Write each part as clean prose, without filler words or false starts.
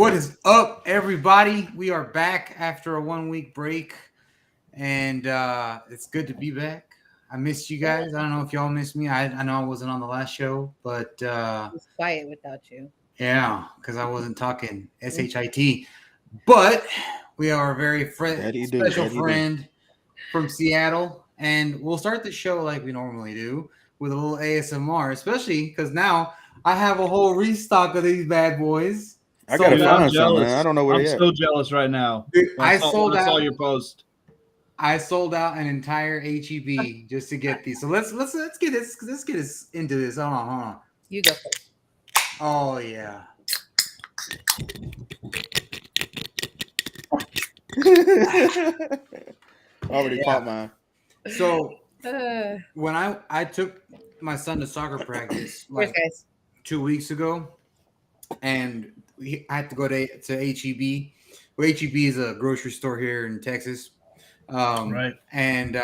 What is up, everybody? We are back after a 1 week break, and it's good to be back. I missed you guys. I don't know if y'all missed me. I know I wasn't on the last show, but It's quiet without you. yeah, because I wasn't talking shit. But we are a very special friend from Seattle, and we'll start the show like we normally do with a little ASMR, especially because now I have a whole restock of these bad boys. I gotta Dude, find I'm something, man. jealous. I don't know where I'm they at. so jealous right now. Dude, When I sold when I saw out. your post. I sold out an entire HEB just to get these. So let's get this. Let's get us into this. Hold on. You go first. Oh yeah. Already caught mine. So Uh, when I took my son to soccer practice Cheers, like guys. 2 weeks ago, and I had to go to HEB. Well, HEB is a grocery store here in Texas. Right. And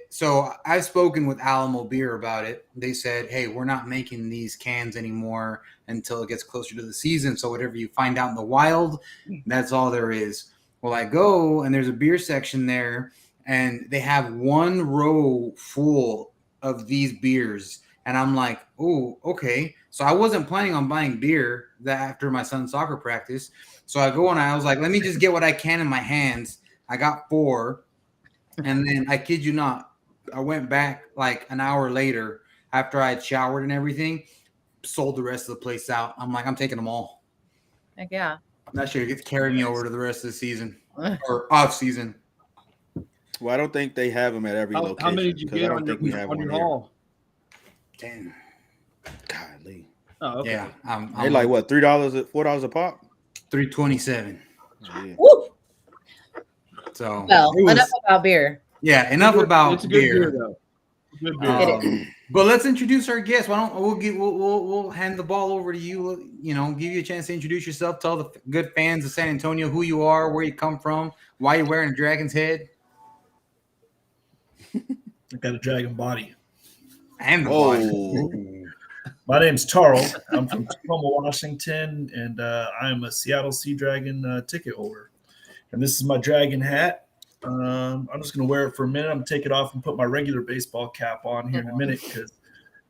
so I've spoken with Alamo Beer about it. They said, hey, we're not making these cans anymore until it gets closer to the season. So whatever you find out in the wild, that's all there is. Well, I go and there's a beer section there, and they have one row full of these beers. And I'm like, oh, okay. So I wasn't planning on buying beer after my son's soccer practice. So I go and I was like, let me just get what I can in my hands. I got 4. And then I kid you not, I went back like an hour later after I had showered and everything, sold the rest of the place out. I'm like, I'm taking them all. Heck yeah. That should get carry me over to the rest of the season or off season. Well, I don't think they have them at every location. How many did you 'cause I get don't on think we have your one here. haul? Damn. Golly. Oh, okay. Yeah. They're like what, $3, $4 a pop? $3.27. Yeah. Woo! So Well, it was- enough about beer. yeah, enough about It's a good beer. beer, though. Good beer. But let's introduce our guest. Why don't we'll hand the ball over to you? You know, give you a chance to introduce yourself. Tell the good fans of San Antonio who you are, where you come from, why you're wearing a dragon's head, I got a dragon body. and the Oh. My name's Charles. I'm from Tacoma, Washington, and I'm a Seattle Sea Dragon ticket holder. And this is my dragon hat. I'm just going to wear it for a minute. I'm going to take it off and put my regular baseball cap on here in a minute because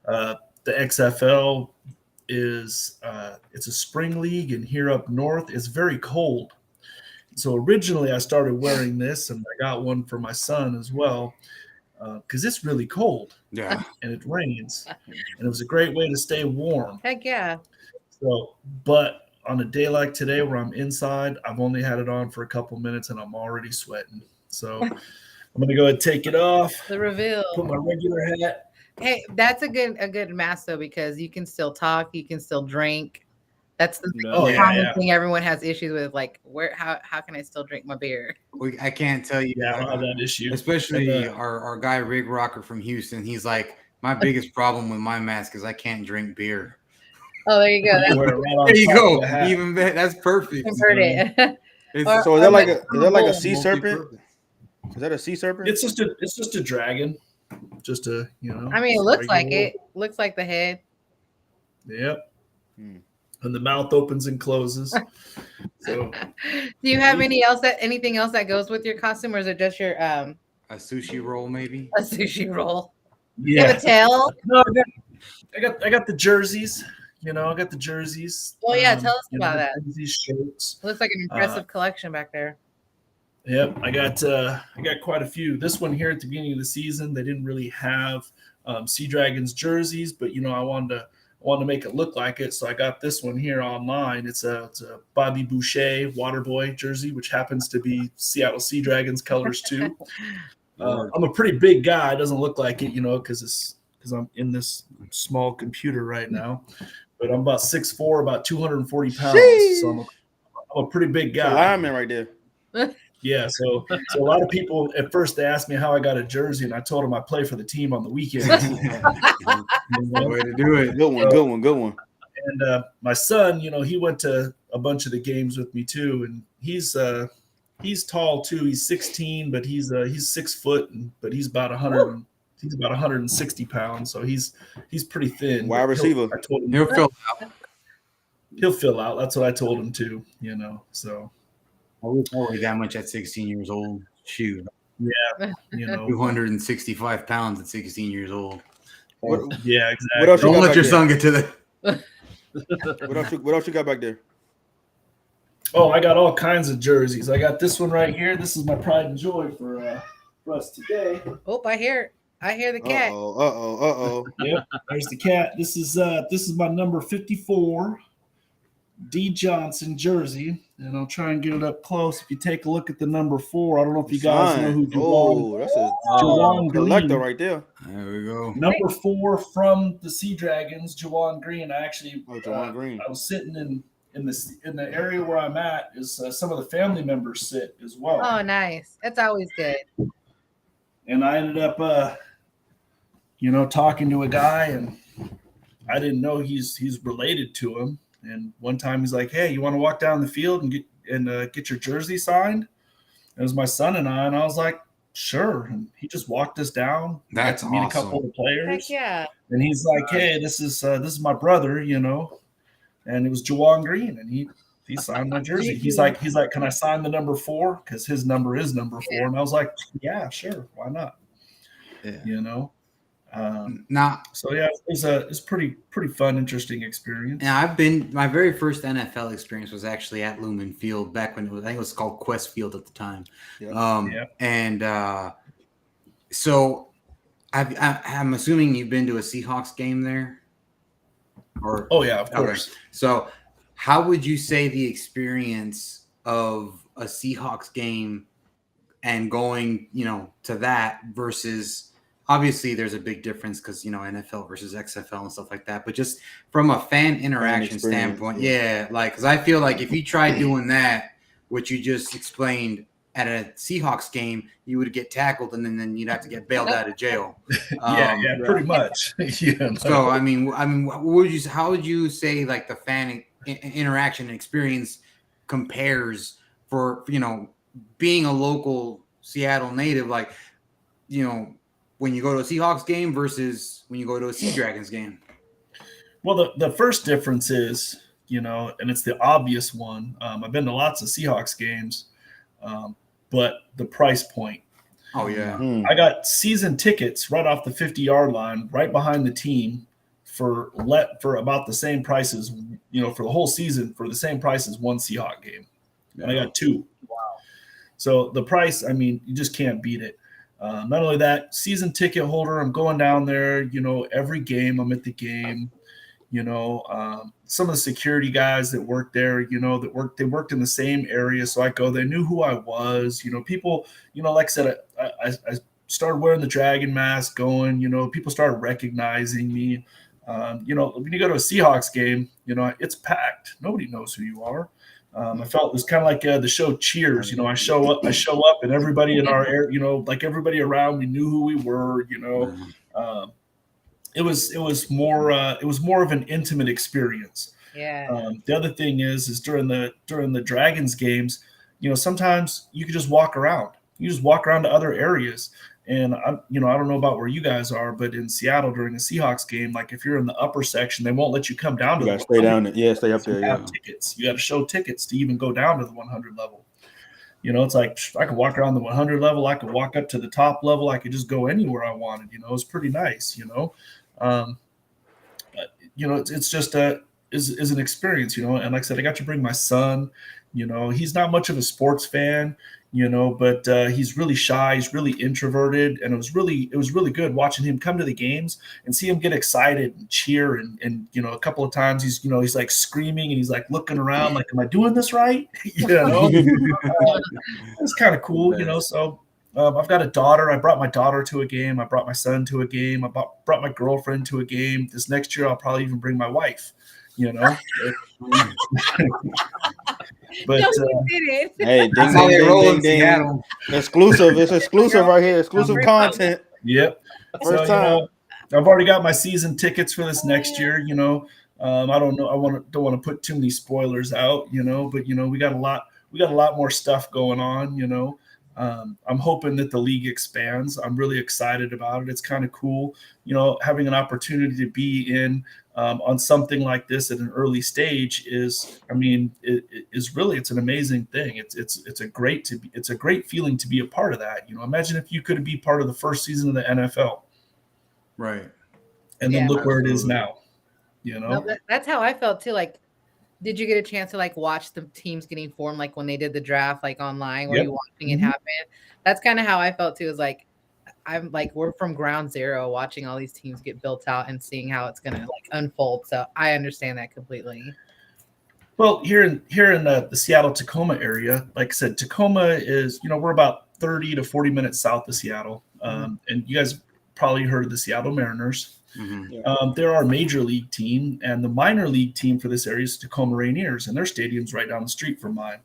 the XFL is it's a spring league, and here up north it's very cold. So originally I started wearing this, and I got one for my son as well because it's really cold. Yeah. And it rains, and it was a great way to stay warm. Heck yeah. So, but on a day like today where I'm inside, I've only had it on for a couple minutes and I'm already sweating. So I'm gonna go ahead and take it off, The reveal. put my regular hat. Hey, that's a good mask though, because you can still talk, you can still drink. That's the Oh, yeah, common yeah. thing everyone has issues with. Like, how can I still drink my beer? I can't tell you. Yeah, I don't have that issue. Especially And, our guy Rig Rocker from Houston. He's like, my biggest problem with my mask is I can't drink beer. Oh, there you go. That's wear it right on There you top of go. the hat. Even better. That's perfect. convert it. It's- So is that like a multi-purpose. sea serpent? Is that a sea serpent? It's just a dragon. Just a, you know. I mean, it looks like regular- it. Looks like the head. Yep. Hmm. And the mouth opens and closes. So Do you have anything else that goes with your costume, or is it just your a sushi roll, maybe. a sushi roll? You have yeah. a tail? No, I got the jerseys. You know, I got the jerseys. Oh, yeah, tell us about that. These shirts. Looks like an impressive collection back there. Yep, I got quite a few. This one here at the beginning of the season, they didn't really have Sea Dragons jerseys, but you know, I wanted to make it look like it, so I got this one here online. It's a Bobby Boucher Waterboy jersey, which happens to be Seattle Sea Dragons colors too. I'm a pretty big guy. It doesn't look like it, you know, because I'm in this small computer right now. But I'm about 6'4", about 240 pounds. So I'm a pretty big It's a guy. lineman right there. Yeah, so a lot of people at first they asked me how I got a jersey, and I told them I play for the team on the weekends. The way to do it. Good one. And my son, you know, he went to a bunch of the games with me too, and he's tall too. He's 16, but he's 6 foot, but he's about 100. He's about 160 pounds, so he's pretty thin. Wide receiver. I told him, He'll fill out. he'll fill out. That's what I told him to, you know. So I wish I weighed that much at 16 years old. Shoot, you know, 265 pounds at 16 years old. What, yeah, exactly. what else you Don't got let back your there? son get to the. What else you got back there? Oh, I got all kinds of jerseys. I got this one right here. This is my pride and joy for us today. Oh, I hear it. I hear the cat. Uh-oh. Yep, there's the cat. This is my number 54 D Johnson jersey, and I'll try and get it up close. If you take a look at the number 4, I don't know if you guys know who Oh, Jawan. that's a Jawan collector Green. right there. There we go. Number 4 from the Sea Dragons, Jawan Green. I actually, Oh, Jawan Green. I was sitting in the area where I'm at. Is some of the family members sit as well. Oh, nice. That's always good. And I ended up, talking to a guy, and I didn't know he's related to him. And one time he's like, "Hey, you want to walk down the field and get your jersey signed?" It was my son and I was like, "Sure." And he just walked us down. That's Got to meet a couple awesome. of players. Heck yeah. And he's like, "Hey, this is my brother," you know. And it was Jawan Green, and he signed my jersey. He's like, "Can I sign the number 4? Because his number is number 4." And I was like, "Yeah, sure, why not?" Yeah. You know. Now, So yeah, it's pretty fun, interesting experience. my very first NFL experience was actually at Lumen Field back when I think it was called Quest Field at the time. Yeah. And so I'm assuming you've been to a Seahawks game there? Or Oh yeah, of okay. course. So how would you say the experience of a Seahawks game and going, to that versus obviously there's a big difference because, NFL versus XFL and stuff like that, but just from a fan interaction experience, standpoint, because I feel like if you tried doing that, what you just explained at a Seahawks game, you would get tackled and then you'd have to get bailed out of jail. Yeah, pretty much. Yeah. So I mean, how would you say like the fan interaction experience compares for being a local Seattle native, like when you go to a Seahawks game versus when you go to a Sea Dragons game? Well, the first difference is, and it's the obvious one. I've been to lots of Seahawks games, but the price point. Oh yeah. I got season tickets right off the 50-yard line, right behind the team, for about the same prices, for the whole season, for the same price as one Seahawk game, and I got 2. Wow! So the price, I mean, you just can't beat it. Not only that, season ticket holder, I'm going down there, every game I'm at the game. Some of the security guys that work there, they worked in the same area. So I go, they knew who I was, people, like I said, I started wearing the dragon mask going, people started recognizing me. When you go to a Seahawks game, it's packed. Nobody knows who you are. I felt it was kind of like the show Cheers. I show up, and everybody in our air, like everybody around me knew who we were. It was more of an intimate experience. Yeah. The other thing is during the Dragons games, sometimes you could just walk around. You just walk around to other areas. And I don't know about where you guys are, but in Seattle during a Seahawks game, like if you're in the upper section, they won't let you come down to You the gotta stay down there. Yeah, stay up there. you have tickets. You got to show tickets to even go down to the 100 level. It's like I could walk around the 100 level. I could walk up to the top level. I could just go anywhere I wanted. It's pretty nice. It's just is an experience. And like I said, I got to bring my son. He's not much of a sports fan. But he's really shy. He's really introverted, and it was really good watching him come to the games and see him get excited and cheer. And a couple of times he's like screaming and he's like looking around like, am I doing this right? It's kind of cool, So I've got a daughter. I brought my daughter to a game. I brought my son to a game. I brought my girlfriend to a game. This next year, I'll probably even bring my wife. But No, you didn't. Hey, That's ding, how they ding, roll ding, in ding, ding. Seattle. Exclusive. It's exclusive right here. Exclusive content. yep. First So, time. I've already got my season tickets for this next year. I don't know. Don't want to put too many spoilers out. But we got a lot more stuff going on. I'm hoping that the league expands. I'm really excited about it. It's kind of cool, having an opportunity to be in on something like this at an early stage is, I mean, it's an amazing thing. It's a great feeling to be a part of that. Imagine if you could be part of the first season of the NFL, Right. and then Yeah. look where it is Absolutely. now. No, that's how I felt too. Like, did you get a chance to like watch the teams getting formed, like when they did the draft, like online? Were Yep. you watching it Mhm. happen? That's kind of how I felt too. Is like, I'm like, we're from ground zero, watching all these teams get built out and seeing how it's gonna like unfold. So I understand that completely. Well, here in the Seattle Tacoma area, like I said, Tacoma is, we're about 30 to 40 minutes south of Seattle, and you guys probably heard of the Seattle Mariners. Mhm. They're our major league team, and the minor league team for this area is Tacoma Rainiers, and their stadium's right down the street from mine.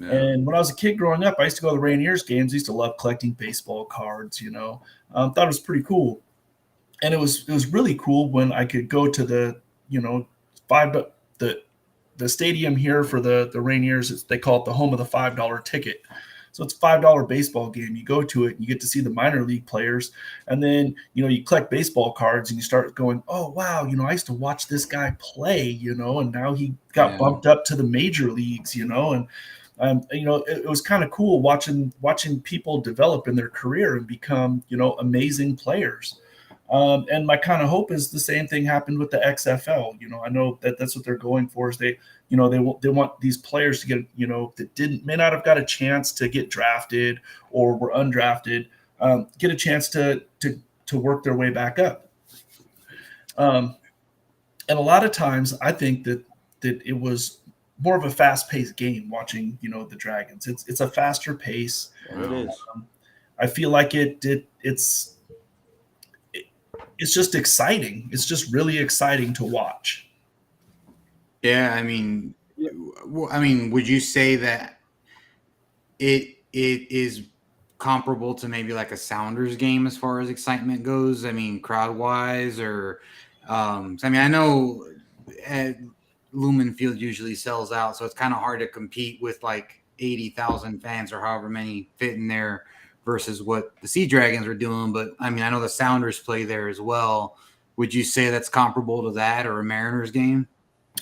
Yeah. And when I was a kid growing up, I used to go to the Rainiers games. I used to love collecting baseball cards. Thought it was pretty cool, and it was really cool when I could go to the the stadium here for the Rainiers. They call it the home of the $5 ticket. So it's a $5 baseball game. You go to it and you get to see the minor league players. And then, you collect baseball cards and you start going, oh, wow, I used to watch this guy play, and now he got bumped up to the major leagues, and it was kind of cool watching people develop in their career and become, amazing players. And my kind of hope is the same thing happened with the XFL. I know that's what they're going for, is they want these players to get, that may not have got a chance to get drafted or were undrafted, get a chance to work their way back up. And a lot of times I think that it was more of a fast-paced game watching, the Dragons. It's a faster pace. It is. I feel like it's just exciting. It's just really exciting to watch. Yeah, I mean, would you say that it is comparable to maybe like a Sounders game as far as excitement goes? I mean, crowd wise, or I know Lumen Field usually sells out, so it's kind of hard to compete with like 80,000 fans or however many fit in there versus what the Sea Dragons are doing. But I mean, I know the Sounders play there as well. Would you say that's comparable to that or a Mariners game?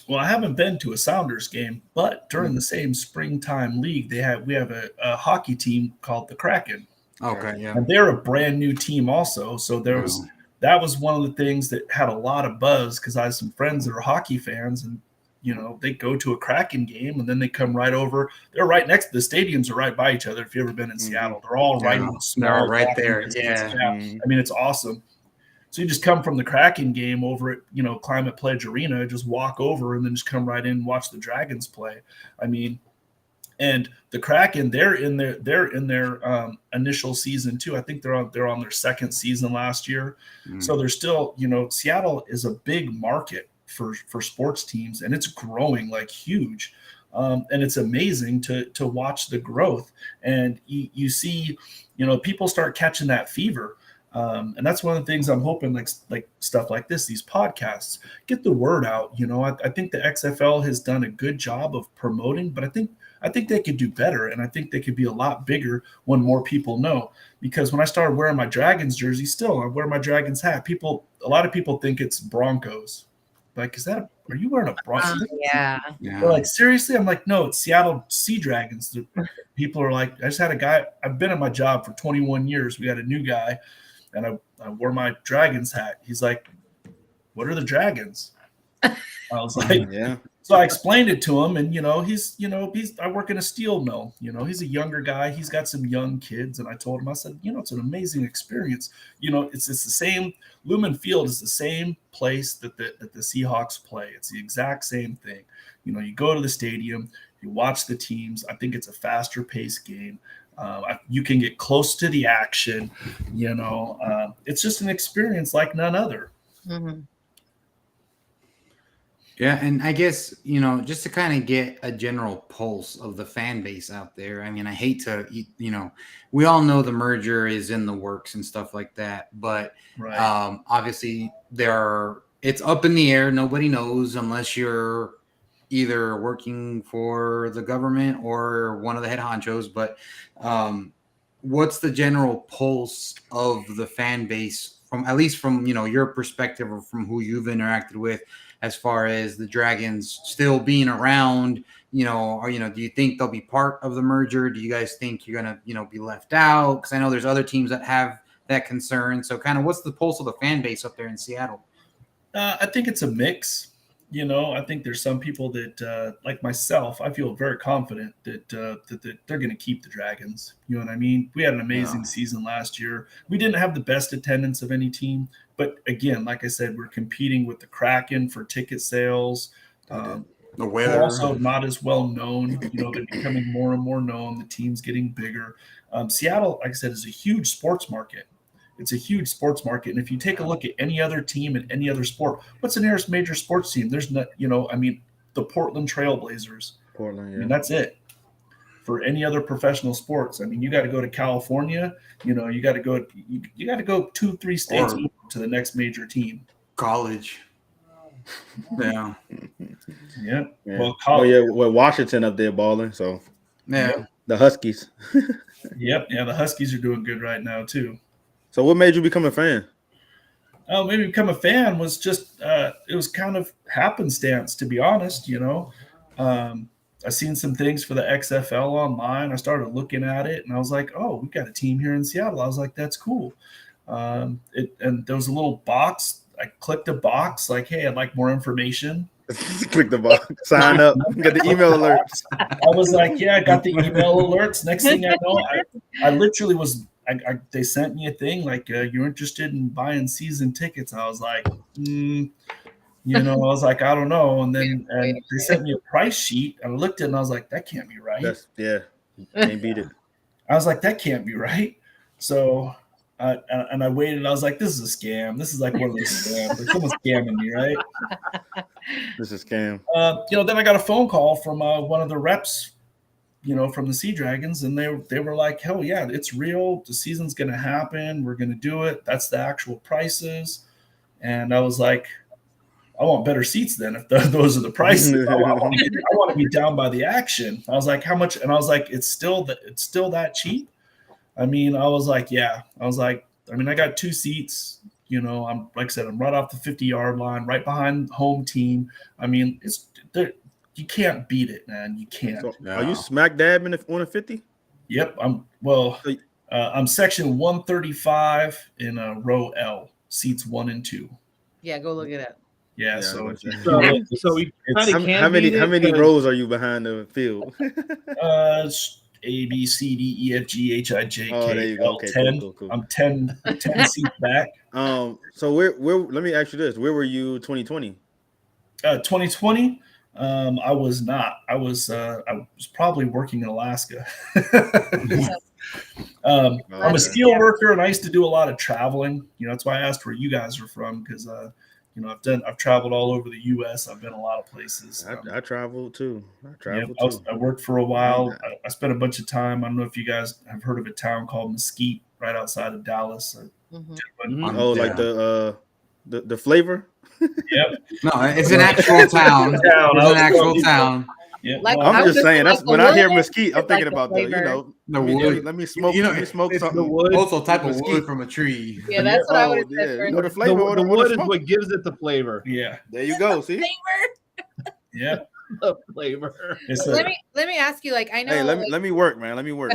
Well, I haven't been to a Sounders game, but during the same springtime league, we have a hockey team called the Kraken. Okay, yeah. And they're a brand new team also. So that was one of the things that had a lot of buzz, because I have some friends that are hockey fans, and they go to a Kraken game and then they come right over. They're right next to the stadiums, are right by each other. If you've ever been in Seattle, they're all right in the small, they're right there. Yeah. I mean, it's awesome. So you just come from the Kraken game over at, Climate Pledge Arena, just walk over and then just come right in and watch the Dragons play. I mean, and the Kraken, they're in their initial season too. I think they're on their second season last year. So they're still, Seattle is a big market for sports teams, and it's growing like huge. And it's amazing to watch the growth. And you see, people start catching that fever. And that's one of the things I'm hoping, like stuff like this, these podcasts, get the word out. I think the XFL has done a good job of promoting, but I think they could do better, and I think they could be a lot bigger when more people know. Because when I started wearing my Dragons jersey, still I wear my Dragons hat. A lot of people think it's Broncos. Like, are you wearing a Broncos? Yeah. They're like, seriously? I'm like, no, it's Seattle Sea Dragons. People are like, I just had a guy. I've been at my job for 21 years. We had a new guy, and I wore my Dragons hat. He's like, what are the Dragons? I was like, Yeah. So I explained it to him, and I work in a steel mill. He's a younger guy. He's got some young kids, and I told him, I said, it's an amazing experience. It's the same. Lumen Field is the same place that the Seahawks play. It's the exact same thing. You go to the stadium, you watch the teams. I think it's a faster paced game. You can get close to the action. It's just an experience like none other. Mm-hmm. Yeah, and I guess, just to kind of get a general pulse of the fan base out there. I mean, I hate to, we all know the merger is in the works and stuff like that, but Right. Obviously it's up in the air. Nobody knows unless you're either working for the government or one of the head honchos. But what's the general pulse of the fan base from at least from your perspective or from who you've interacted with, as far as the Dragons still being around, or do you think they'll be part of the merger? Do you guys think you're gonna be left out? Because I know there's other teams that have that concern. So kind of what's the pulse of the fan base up there in Seattle? I think it's a mix. I think there's some people that, like myself, I feel very confident that they're going to keep the Dragons. You know what I mean? We had an amazing season last year. We didn't have the best attendance of any team, but again, like I said, we're competing with the Kraken for ticket sales. The We're weather. also not as well known. They're becoming more and more known. The team's getting bigger. Seattle, like I said, is a huge sports market. It's a huge sports market. And if you take a look at any other team in any other sport, what's the nearest major sports team? There's not, the Portland Trailblazers. Portland, yeah. I mean, that's it. For any other professional sports, I mean, you got to go to California. You got to go. You got to go 2-3 states to the next major team. College. Yeah. Yeah. Yeah. Well, college. Well, Washington up there balling. So Yeah. the Huskies. Yep. Yeah, the Huskies are doing good right now too. So what made you become a fan? Maybe become a fan was just it was kind of happenstance, to be honest. I seen some things for the XFL online. I started looking at it, and I was like, "Oh, we got a team here in Seattle." I was like, "That's cool." And there was a little box. I clicked a box like, "Hey, I'd like more information." Click the box, sign up, get the email alerts. I was like, "Yeah, I got the email alerts." Next thing I know, I literally was. They sent me a thing like, "You're interested in buying season tickets?" I was like, I was like, I don't know. And then they sent me a price sheet, and I looked at it, and I was like, that can't be right. Can't beat it. I was like, that can't be right. So, and I waited. I was like, this is a scam. This is like one of those scams. Like, someone's scamming me, right? This is a scam. Then I got a phone call from one of the reps, from the Sea Dragons, and they were like, hell yeah, it's real. The season's going to happen. We're going to do it. That's the actual prices. And I was like, I want better seats then if those are the prices. I want to be down by the action. I was like, how much? And I was like, it's still that cheap. I mean, I was like, yeah. I was like, I got 2 seats. I'm like I said, I'm right off the 50-yard line, right behind home team. I mean, it's there. You can't beat it, man. You can't. So, are you smack dab in on a 50? Yep. I'm section 135 in row L, seats 1 and 2. Yeah, go look at it. Yeah. Yeah, So we kind of can't. How many rows are you behind the field? It's A, B, C, D, E, F, G, H, I, J, K, Oh, there you go. L, Okay, 10. cool. I'm 10 seats back. So where? Let me ask you this: where were you 2020? 2020. I was not. I was probably working in Alaska. I'm a steel worker, and I used to do a lot of traveling. That's why I asked where you guys are from, because I've traveled all over the U.S. I've been a lot of places. I traveled too. I worked for a while. I spent a bunch of time. I don't know if you guys have heard of a town called Mesquite, right outside of Dallas. Oh, like the flavor. Yep. No, it's an actual town. It's an actual town. Yeah. Like, I'm just saying. That's when I hear mesquite, I'm it's thinking like about the The wood. Let me smoke. You know, let me smoke it's something. the wood. Also, type of Mesquite. wood from a tree. Yeah, that's what I would have said. Yeah. for You know the The, flavor. the wood is what gives it the flavor. Yeah. There you go. See. Yeah. The flavor. It's Let me ask you, like, I know Hey, let me work, man. Let me work.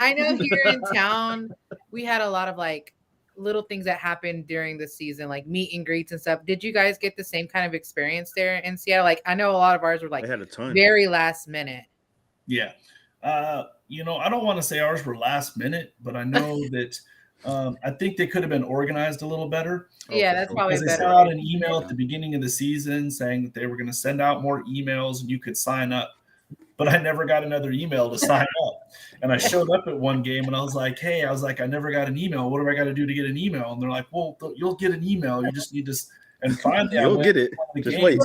I know here in town we had a lot of like little things that happened during the season, like meet and greets and stuff. Did you guys get the same kind of experience there in Seattle? Like, I know a lot of ours were like They had a ton. very last minute. Yeah. I don't want to say ours were last minute, but I know that I think they could have been organized a little better. Yeah, that's probably Because they better. sent out an email at the beginning of the season saying that they were going to send out more emails and you could sign up. But I never got another email to sign up. And I showed up at one game and I was like, hey, I never got an email. What do I got to do to get an email? And they're like, well, you'll get an email. You just need to. And finally, You'll get it. Just wait.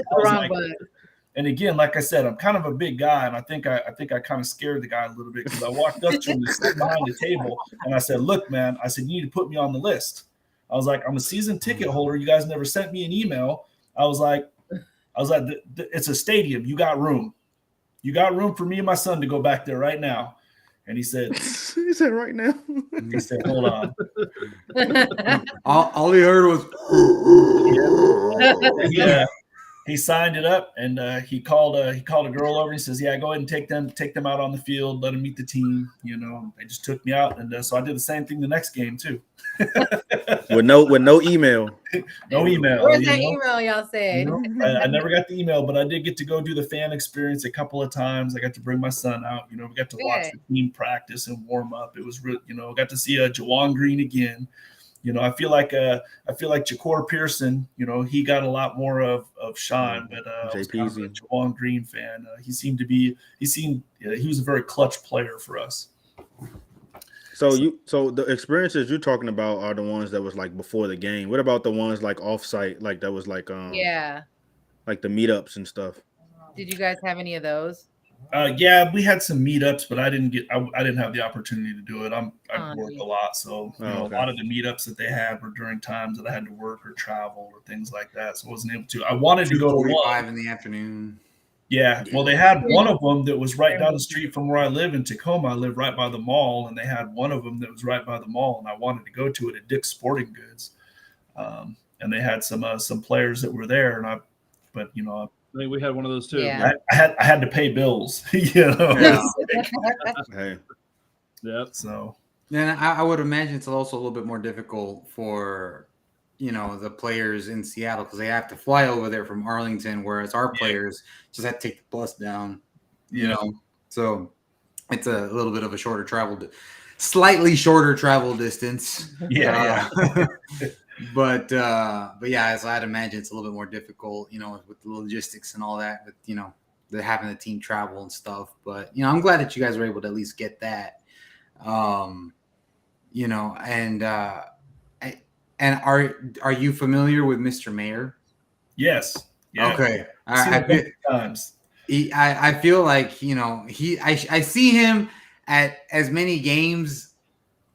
And again, like I said, I'm kind of a big guy, and I think I kind of scared the guy a little bit because I walked up to him and stood behind the table, and I said, "Look, man," I said, "you need to put me on the list." I was like, "I'm a season ticket holder. You guys never sent me an email." I was like, "It's a stadium. You got room. You got room for me and my son to go back there right now." And he said, He said right now. hold on. All he heard was. Yeah. He signed it up, and he called a girl over. And he says, "Yeah, go ahead and take them out on the field. Let them meet the team." They just took me out, and so I did the same thing the next game too. with no email. No email. Where's that email y'all said? I never got the email, but I did get to go do the fan experience a couple of times. I got to bring my son out. We got to watch the team practice and warm up. It was real. Got to see Jawan Green again. I feel like Ja'Cour Pearson, he got a lot more of shine, but I was kind of a Jawan Green fan. He was a very clutch player for us. So the experiences you're talking about are the ones that was like before the game. What about the ones like offsite, like that was like like the meetups and stuff? Did you guys have any of those? Yeah, we had some meetups, but I didn't have the opportunity to do it. I work a lot, so a lot of the meetups that they had were during times that I had to work or travel or things like that. So I wasn't able to. I wanted to go to 1 in the afternoon. Yeah, well, they had one of them that was right down the street from where I live in Tacoma. I live right by the mall, and they had one of them that was right by the mall, and I wanted to go to it at Dick's Sporting Goods. And they had some players that were there, I think we had one of those too. Yeah. I had to pay bills, Yeah. Hey. Yep. So then I would imagine it's also a little bit more difficult for the players in Seattle because they have to fly over there from Arlington, whereas our players just have to take the bus down. So it's a little bit of a slightly shorter travel distance. Yeah. But yeah, so I'd imagine it's a little bit more difficult, with the logistics and all that, with the having the team travel and stuff. But I'm glad that you guys were able to at least get that. And are you familiar with Mr. Mayer? Yes. Yeah. Okay. Times. I feel like I see him at as many games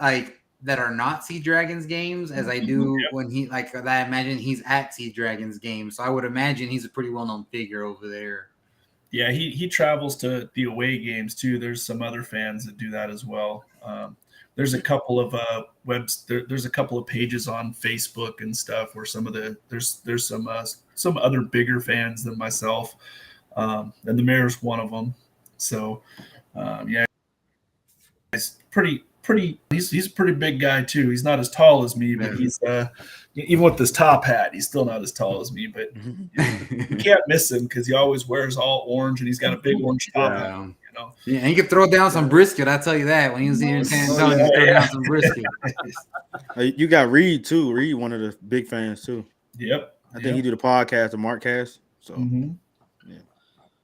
like that are not Sea Dragons games as I do when I imagine he's at Sea Dragons games. So I would imagine he's a pretty well-known figure over there. Yeah, he travels to the away games too. There's some other fans that do that as well. There's a couple of there's a couple of pages on Facebook and stuff where there's some other bigger fans than myself, and the Mayor's one of them. So yeah, it's pretty. He's a pretty big guy too. He's not as tall as me, but he's even with this top hat, he's still not as tall as me. But you can't miss him because he always wears all orange and he's got a big orange top hat. Yeah, and he could throw down some brisket. I tell you that when he was here in San Antonio, he threw down some brisket. You got Reed too. Reed, one of the big fans too. Yep. I think he do the podcast, the Markcast. So. Yeah.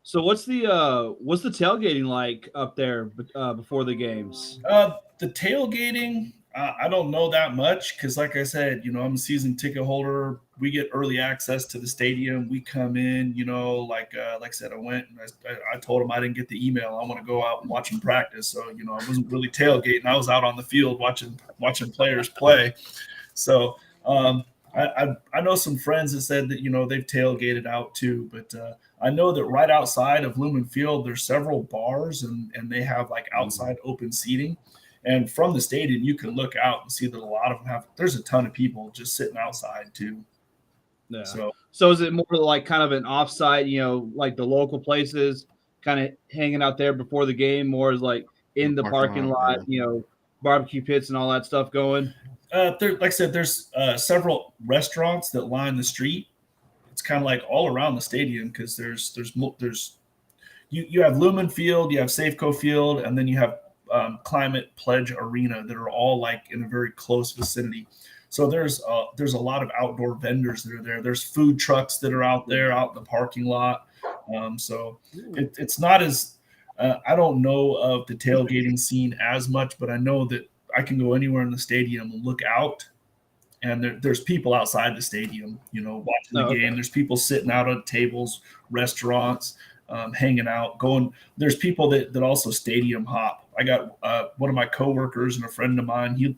So what's the tailgating like up there before the games? The tailgating, I don't know that much because, like I said, I'm a season ticket holder. We get early access to the stadium. We come in, like I said, I went and I told him I didn't get the email. I want to go out and watch them practice. So, I wasn't really tailgating. I was out on the field watching players play. So I know some friends that said that, they've tailgated out too, but I know that right outside of Lumen Field, there's several bars and they have outside open seating. And from the stadium, you can look out and see that a lot of them there's a ton of people just sitting outside too. Yeah. So is it more like kind of an offsite, like the local places kind of hanging out there before the game, more as like in the parking lot, barbecue pits and all that stuff going? Like I said, there's several restaurants that line the street. It's kind of like all around the stadium because there's you have Lumen Field, you have Safeco Field, and then you have Climate Pledge Arena that are all like in a very close vicinity. So there's a lot of outdoor vendors that are there. There's food trucks that are out there out in the parking lot. So it's not as I don't know of the tailgating scene as much, but I know that I can go anywhere in the stadium and look out, and there's people outside the stadium, watching the game. There's people sitting out on tables, restaurants, hanging out, going. There's people that also stadium hop. I got one of my coworkers and a friend of mine. He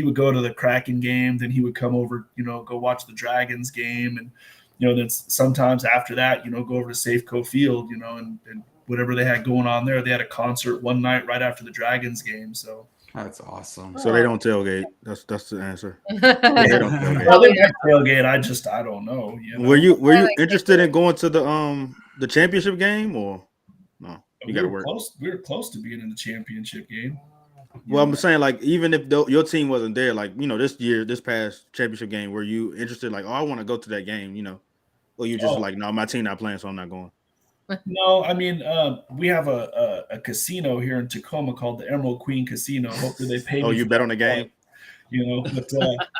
would go to the Kraken game, then he would come over, go watch the Dragons game, and then sometimes after that, go over to Safeco Field, and whatever they had going on there. They had a concert one night right after the Dragons game. So That's awesome. So they don't tailgate. That's the answer. Yeah, They don't tailgate. well, they might tailgate. I don't know. Were you interested in going to the championship game or no? You got to work. We were close to being in the championship game. Well, I'm saying like even if your team wasn't there, like this past championship game, were you interested? Like, oh, I want to go to that game, or you just like, no, my team not playing, so I'm not going. No, I mean, we have a casino here in Tacoma called the Emerald Queen Casino. Hopefully they pay. Oh, you bet on the game? But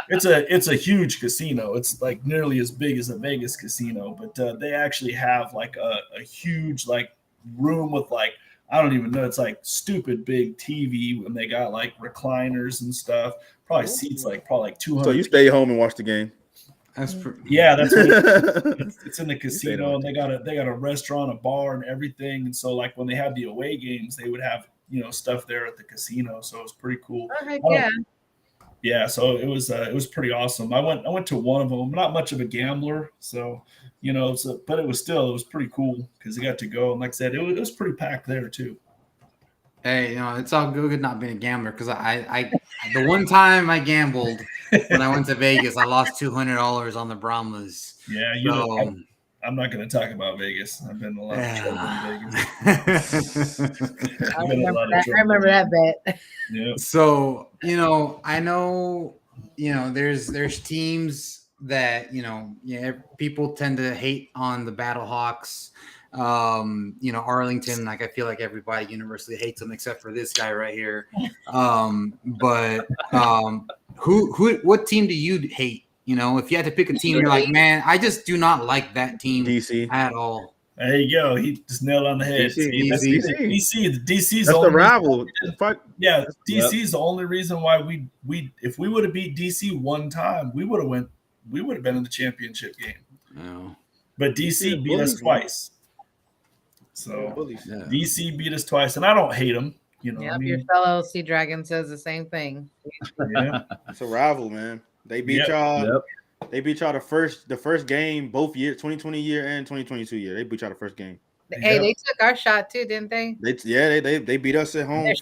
it's a huge casino. It's like nearly as big as a Vegas casino, but they actually have like a huge like room with like, I don't even know, it's like stupid big TV, and they got like recliners and stuff. Probably seats like 200. So you stay home and watch the game. That's it's in the casino, and they got a restaurant, a bar, and everything. And so like when they had the away games, they would have stuff there at the casino. So it was pretty cool. Oh, heck yeah. Yeah, so it was pretty awesome. I went to one of them. I'm not much of a gambler, so but it was pretty cool because I got to go. And like I said, it was pretty packed there too. Hey, it's all good not being a gambler because I the one time I gambled when I went to Vegas, I lost $200 on the Brahmas. Yeah, I'm not going to talk about Vegas. I've been in a lot of trouble in Vegas. I remember that bet. Yeah. So I know there's teams that people tend to hate on the Battlehawks. Arlington, like I feel like everybody universally hates them except for this guy right here. What team do you hate? If you had to pick a team, you're like, man, I just do not like that team DC at all. There you go. He just nailed on the head. DC's that's the rival. Yeah, DC's the only reason why we if we would have beat DC one time, we would have been in the championship game. No. But DC beat us twice. So DC beat us twice, and I don't hate them. Your fellow Sea Dragon says the same thing. Yeah, it's a rival, man. They beat y'all. Yep. They beat y'all the first game both years, 2020 year and 2022 year. They beat y'all the first game. Hey, they took our shot too, didn't they? They beat us at home. They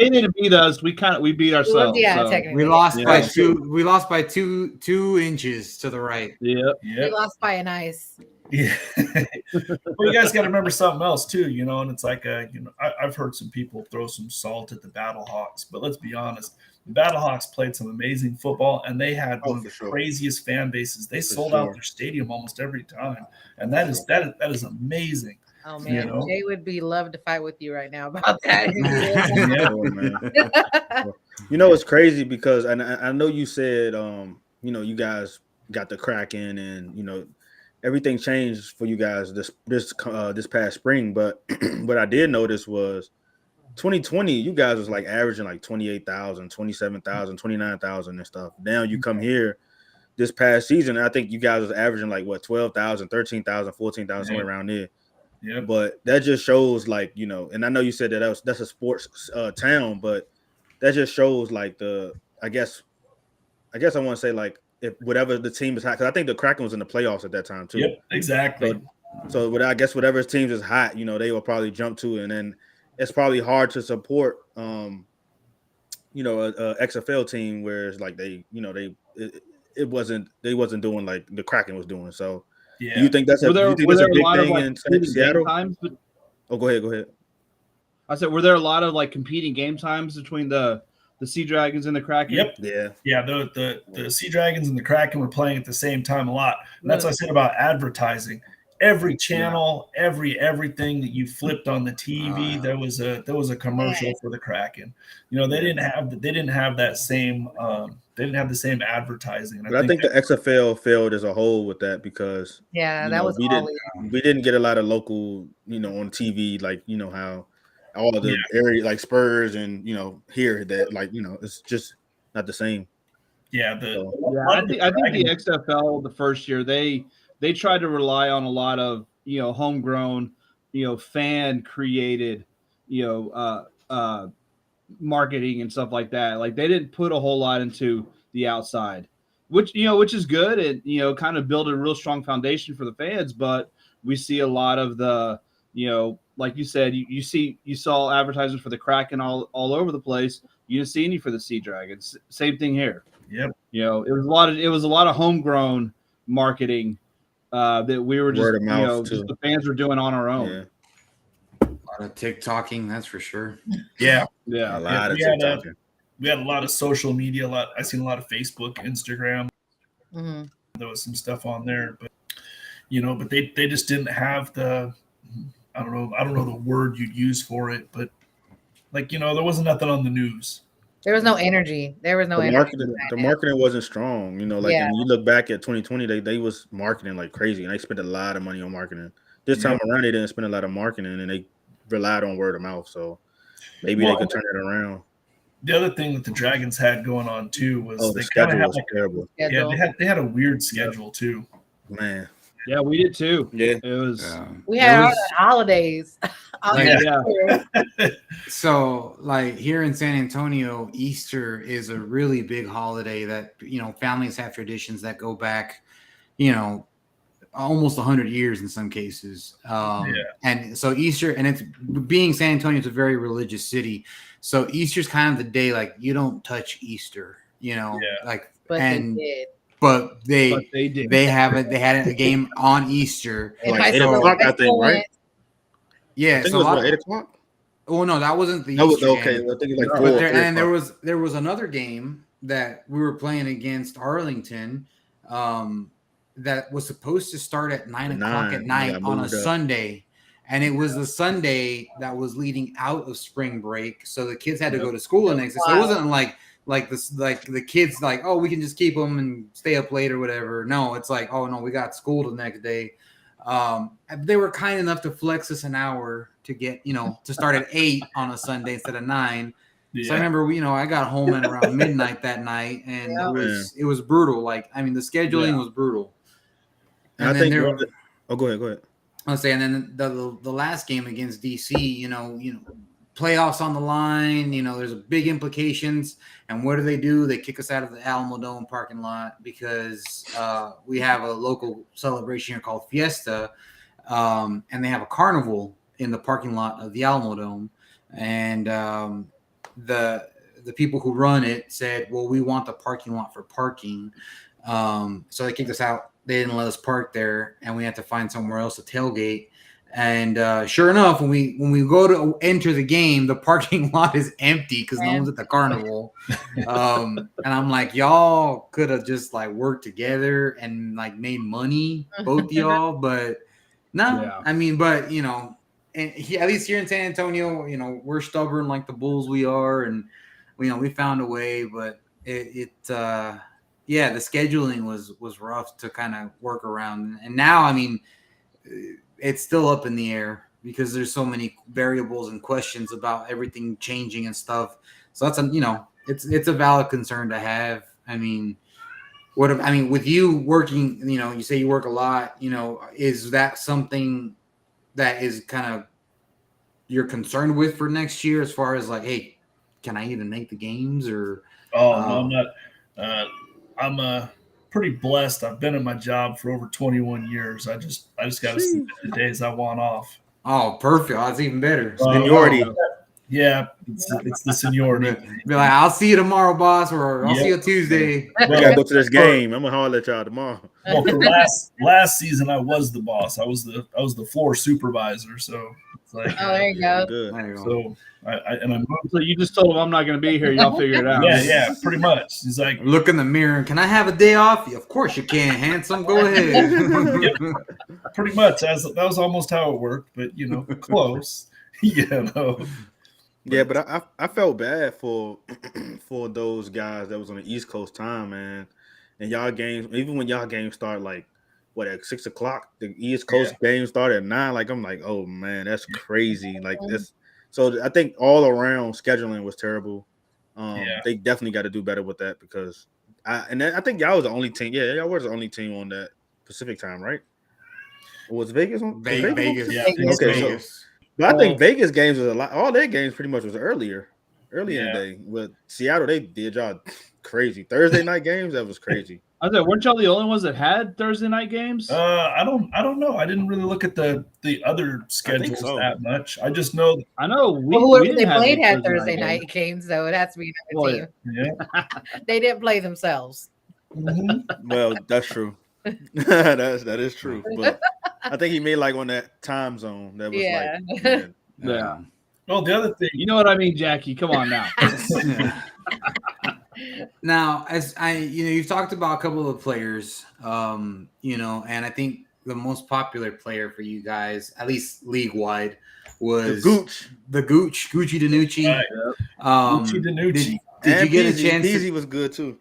didn't beat us. We beat ourselves. Yeah, so. technically. We lost by two. We lost by two inches to the right. Yep. We lost by an ice. Yeah. Well, you guys got to remember something else too, and it's like I've heard some people throw some salt at the Battlehawks, but let's be honest, the Battlehawks played some amazing football, and they had one of the craziest fan bases. They sold out their stadium almost every time, and that is amazing. Oh man, Jay would be love to fight with you right now about that. It's crazy because I know you said you guys got the Kraken and everything changed for you guys this past spring, but what I did notice was 2020 you guys was like averaging like 28,000, 27,000, 29,000 and stuff. Now you come here this past season, I think you guys was averaging like 12,000, 13,000, 14,000 somewhere around there. Yeah, but that just shows like and I know you said that's a sports town, but that just shows like I guess I want to say like if whatever the team is hot, because I think the Kraken was in the playoffs at that time too. Yep, exactly. So I guess whatever teams is hot, they will probably jump to it, and then it's probably hard to support a XFL team where it's like they wasn't doing like the Kraken was doing. So. Yeah. Do you think that's a big thing in Seattle? Oh, go ahead. I said, were there a lot of like competing game times between the Sea Dragons and the Kraken? Yep. Yeah. The Sea Dragons and the Kraken were playing at the same time a lot. And that's what I said about advertising. Every channel, everything that you flipped on the TV, there was a commercial for the Kraken. They didn't have that same they didn't have the same advertising. But I think the XFL failed as a whole with that because that was we didn't get a lot of local on TV like how all of the area like Spurs and here that like it's just not the same. Yeah, I think the XFL the first year they tried to rely on a lot of homegrown fan created marketing and stuff like that. Like they didn't put a whole lot into the outside, which is good and kind of build a real strong foundation for the fans. But we see a lot of the, like you said, you saw advertisements for the Kraken all over the place. You didn't see any for the Sea Dragons. Same thing here. Yep. It was a lot of homegrown marketing that we were just, Word of mouth, just too. the fans were doing on our own. Yeah. A lot of TikToking, that's for sure. Yeah. Yeah. A lot of we had TikTok. We had a lot of social media. I seen a lot of Facebook, Instagram. Mhm. There was some stuff on there, but but they just didn't have the, I don't know the word you'd use for it, but there wasn't nothing on the news. There was no energy. There was no The energy. marketing wasn't strong. Yeah. When you look back at 2020, they was marketing like crazy, and they spent a lot of money on marketing. This time around, they didn't spend a lot of marketing, and they relied on word of mouth. So maybe they could turn it around. The other thing that the Dragons had going on too was The they kind of schedule had was terrible. Schedule. they had a weird schedule too. Man. Yeah, we did too. Yeah. It was. We had all the holidays. So like here in San Antonio, Easter is a really big holiday that families have traditions that go back almost 100 years in some cases. And so Easter, and it's being San Antonio, it's a very religious city, so Easter's kind of the day like you don't touch Easter, But and they did. but they did. they had a game on Easter. And Like high 8 school o'clock, I think, excellence. right? Yeah, I think so it was a lot, 8 o'clock. well, no, that wasn't the That was Easter okay. game. I think it's like No, 4 But or there, 3 and o'clock. there was another game that we were playing against Arlington, that was supposed to start at 9 o'clock at 9, night yeah, on a moved up. Sunday, and it was the Sunday that was leading out of spring break, so the kids had to go to school the next day. So it wasn't like the kids like, oh, we can just keep them and stay up late or whatever. No, it's like, oh no, we got school the next day. They were kind enough to flex us an hour to get to start at 8 on a Sunday instead of 9. So I remember, I got home at around midnight that night, and it was brutal. Like, I mean, the scheduling was brutal. And I then think there, go ahead. I'll say, and then the last game against DC, playoffs on the line. There's a big implications. And what do? They kick us out of the Alamo Dome parking lot because we have a local celebration here called Fiesta, and they have a carnival in the parking lot of the Alamo Dome, and the people who run it said, well, we want the parking lot for parking, so they kicked us out. They didn't let us park there, and we had to find somewhere else to tailgate. And sure enough, when we go to enter the game, the parking lot is empty because no one's at the carnival. And I'm like, y'all could have just like worked together and like made money, both of y'all, but no. Yeah. I mean, but and at least here in San Antonio, we're stubborn like the Bulls we are, and we found a way. But the scheduling was rough to kind of work around. And now, I mean, it's still up in the air because there's so many variables and questions about everything changing and stuff. So that's it's a valid concern to have. I mean, with you working, you say you work a lot. Is that something that is kind of you're concerned with for next year, as far as like, hey, can I even make the games? Or no, I'm not. I'm pretty blessed. I've been in my job for over 21 years. I just got to see the days I want off. Oh, perfect. Oh, that's even better. Seniority. Yeah, it's the seniority. Be like, I'll see you tomorrow, boss, or I'll see you Tuesday. We gotta go to this game. I'm gonna holler at y'all tomorrow. Well, for last season, I was the boss. I was the floor supervisor. So it's like, Oh, there you go. Good. There you go. so I'm So you just told him I'm not going to be here. Y'all figure it out. yeah, pretty much. He's like, Look in the mirror. And can I have a day off? Of course you can, handsome. Go ahead. pretty much. That was almost how it worked, but close. Yeah, but I felt bad for those guys that was on the East Coast time, man. And y'all games, even when y'all games start like at 6 o'clock, the East Coast game started at 9. Like, I'm like, oh man, that's crazy. Like this. So I think all around scheduling was terrible. They definitely got to do better with that because I think y'all was the only team. Yeah, y'all was the only team on that Pacific time, right? Or was Vegas on? Vegas. Yeah. Okay, Vegas. But I think Vegas games was a lot. All their games pretty much was early in the day. With Seattle, they did y'all crazy Thursday night games. That was crazy. I said, weren't y'all the only ones that had Thursday night games? I don't know. I didn't really look at the other schedules so. that much. I just know. I know we, Well, we whoever didn't they have played any had Thursday games. night games, so it has to be Oh, another yeah. team. Yeah. They didn't play themselves. Mhm. Well, that's true. that is true. But I think he made like on that time zone that was Yeah. like Yeah. Well, the other thing. You know what I mean, Jackie? Come on now. Now, as you've talked about a couple of players, and I think the most popular player for you guys, at least league wide, was the Gucci Danucci. Right. Gucci Danucci. Did you get a Peasy. chance? Peasy was good too.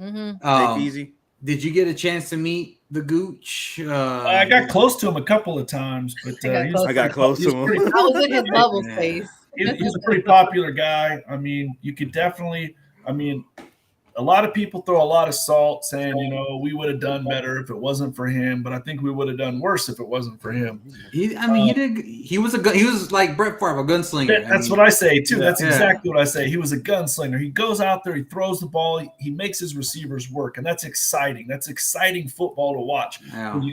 Mhm. Hey, Peasy. Did you get a chance to meet the Gooch? I got close to him a couple of times, but I got close to him. pretty- I was in his bubble Yeah. space. he's a pretty popular guy. I mean, you could definitely. I mean, a lot of people throw a lot of salt, saying, we would have done better if it wasn't for him. But I think we would have done worse if it wasn't for him. He did. He was he was like Brett Favre, a gunslinger. That's what I say too. That's Yeah. exactly what I say. He was a gunslinger. He goes out there, he throws the ball, he makes his receivers work, and that's exciting. That's exciting football to watch. Yeah. When you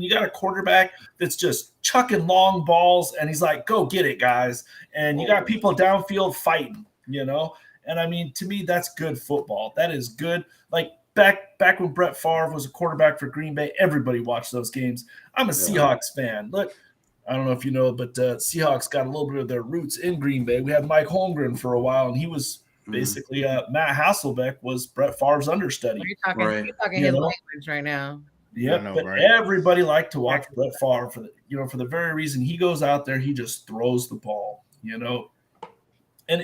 got a quarterback that's just chucking long balls, and he's like, "Go get it, guys!" And you got people downfield fighting, And I mean, to me, that's good football. That is good. Like back when Brett Favre was a quarterback for Green Bay, everybody watched those games. I'm a Seahawks fan. Look, I don't know if you know, but Seahawks got a little bit of their roots in Green Bay. We had Mike Holmgren for a while, and he was basically Matt Hasselbeck was Brett Favre's understudy. You're talking, Right. you're talking his language right now. Yeah, I know, but right? everybody liked to watch Brett Favre for the very reason he goes out there, he just throws the ball, and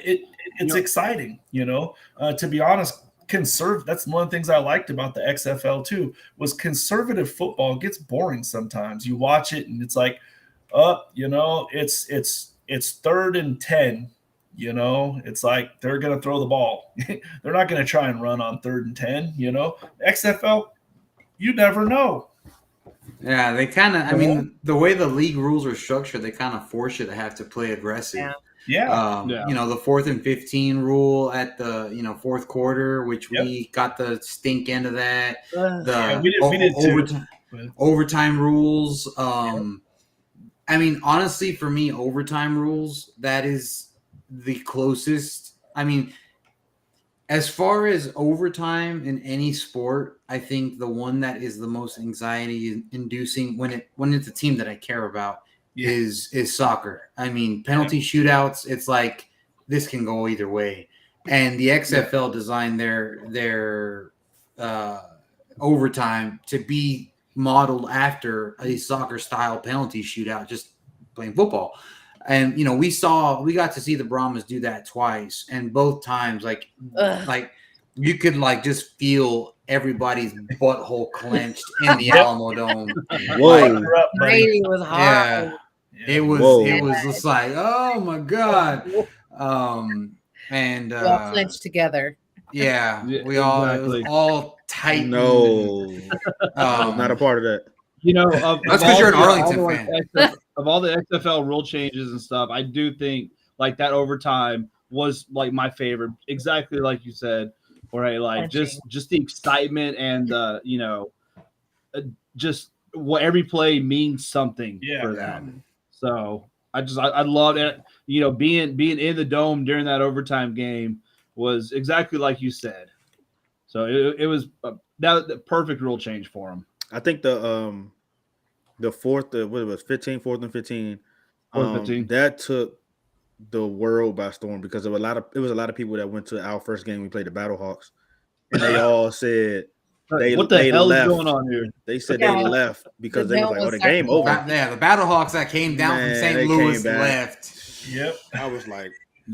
it's exciting, to be honest. That's one of the things I liked about the XFL too, was conservative football gets boring sometimes. You watch it and it's like, it's 3rd and 10. It's like they're gonna throw the ball. They're not gonna try and run on 3rd and 10. XFL, you never know. Yeah, they kind of. I mean, the way the league rules are structured, they kind of force you to have to play aggressive. Yeah. Yeah. The 4th and 15 rule at the fourth quarter, which we got the stink end of that. We did too. Overtime rules. I mean, honestly, for me, overtime rules, that is the closest. I mean, as far as overtime in any sport, I think the one that is the most anxiety inducing when it's a team that I care about is soccer. I mean, penalty shootouts, it's like this can go either way. And the XFL designed their overtime to be modeled after a soccer style penalty shootout, just playing football. And we got to see the Brahmas do that twice, and both times like you could just feel everybody's butthole clenched in the Alamo Dome. Whoa. Brady was hard. Yeah. It was just like, oh my God. And We all clenched together. yeah, Yeah, we all exactly. it was all tight. No, I'm not a part of that. That's 'cause you're an Arlington fan. Of all the XFL rule changes and stuff, I do think like that overtime was like my favorite. Exactly like you said, right? Like just the excitement and just what every play means something for them. So I love it. Being in the dome during that overtime game was exactly like you said. So it was the perfect rule change for them. I think the fourth, what it was, 4th and 15, 15. that took the world by storm because there were a lot of people that went to our first game. We played the Battlehawks, and they all said what the hell left. is going on here? They said they left because The they was dome like, "Oh, the was game over." Yeah, the Battlehawks that came down from Man, St. they Louis came back. left. Yep. I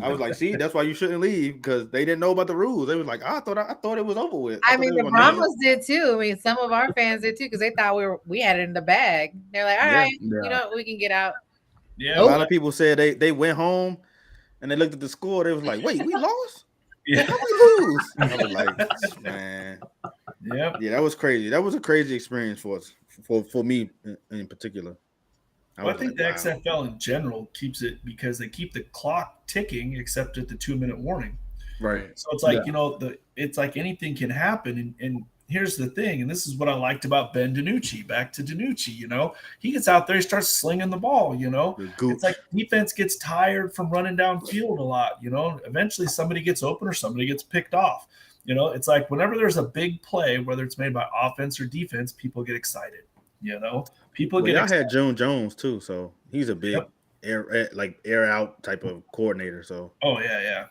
was like, see, that's why you shouldn't leave because they didn't know about the rules. They was like, I thought it was over with. I mean, thought the they were gonna Brahmas did too. I mean, some of our fans did too because they thought we had it in the bag. They're like, all right, we can get out. Yeah. A lot of people said they went home and they looked at the score. They was like, wait, we lost? Yeah. How we lose? I was like, man. Yep. Yeah, that was crazy. That was a crazy experience for us, for me in particular. I think the XFL in general keeps it because they keep the clock ticking except at the 2-minute warning. Right. So it's like, it's like anything can happen. And here's the thing, and this is what I liked about Ben DiNucci. Back to DiNucci, he gets out there, he starts slinging the ball. It's like defense gets tired from running downfield a lot. Eventually somebody gets open or somebody gets picked off. It's like whenever there's a big play, whether it's made by offense or defense, people get excited. People get. I had June Jones too, so he's a big air out type of coordinator. So. Oh yeah.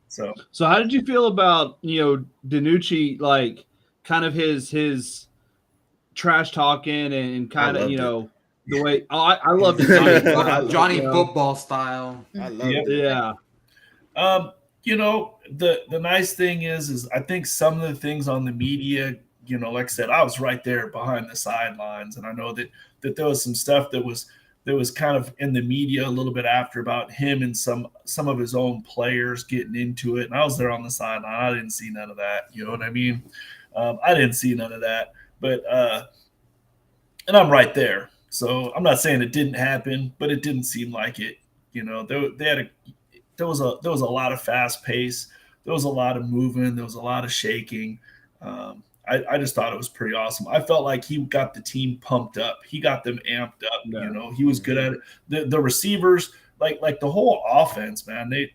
So how did you feel about DiNucci, like kind of his trash talking and kind of the way I loved it. Johnny football style. I love it. Yeah. The nice thing is I think some of the things on the media, like I said, I was right there behind the sidelines, and I know that there was some stuff that was kind of in the media a little bit after about him and some of his own players getting into it. And I was there on the sideline. I didn't see none of that. You know what I mean? I didn't see none of that. But and I'm right there. So I'm not saying it didn't happen, but it didn't seem like it. There was a lot of fast pace. There was a lot of moving. There was a lot of shaking. I just thought it was pretty awesome. I felt like he got the team pumped up. He got them amped up. Yeah. He was good at it. The receivers, like the whole offense, man. They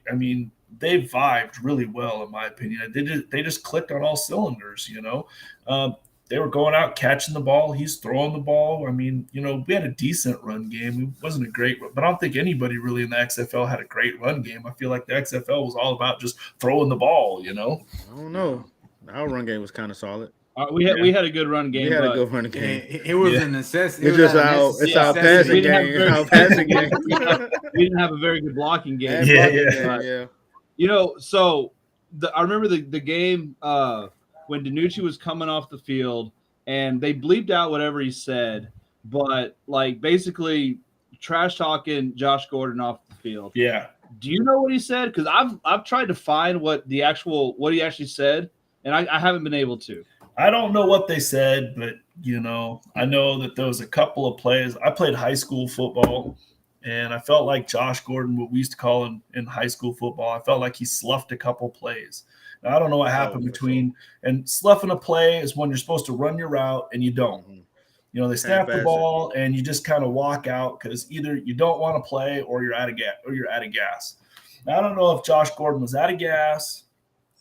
vibed really well, in my opinion. They just clicked on all cylinders. They were going out catching the ball. He's throwing the ball. I mean, we had a decent run game. It wasn't a great, but I don't think anybody really in the XFL had a great run game. I feel like the XFL was all about just throwing the ball. I don't know. Our run game was kind of solid. We had a good run game. We had a good run game. It was a necessity. It's just our passing game. Our passing game. We didn't have a very good blocking game. Yeah. So I remember the game when DiNucci was coming off the field, and they bleeped out whatever he said, but like basically trash talking Josh Gordon off the field. Yeah. Do you know what he said? Because I've tried to find what he actually said, and I haven't been able to. I don't know what they said, but I know that there was a couple of plays. I played high school football, and I felt like Josh Gordon, what we used to call him in high school football, I felt like he sloughed a couple plays. Now, I don't know what happened between and sloughing a play is when you're supposed to run your route and you don't. They snap the ball and you just kind of walk out because either you don't want to play or you're out of gas. Now, I don't know if Josh Gordon was out of gas,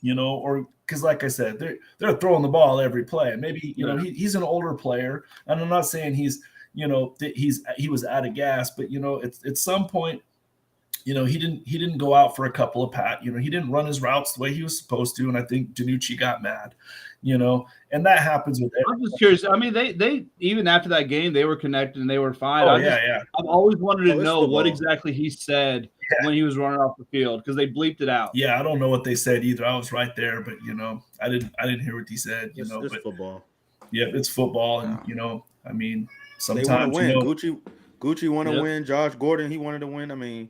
or because like I said, they're throwing the ball every play. Maybe he's an older player, and I'm not saying he was out of gas, but at some point, he didn't go out for a couple of he didn't run his routes the way he was supposed to, and I think DiNucci got mad, and that happens with everyone. I'm just curious. I mean, they even after that game, they were connected and they were fine. I've always wanted to know what exactly he said when he was running off the field because they bleeped it out. Yeah, I don't know what they said either. I was right there, but I didn't hear what he said. It's football. Yeah, it's football, and I mean, sometimes they want to win. Gucci wanted to win. Josh Gordon, he wanted to win. I mean,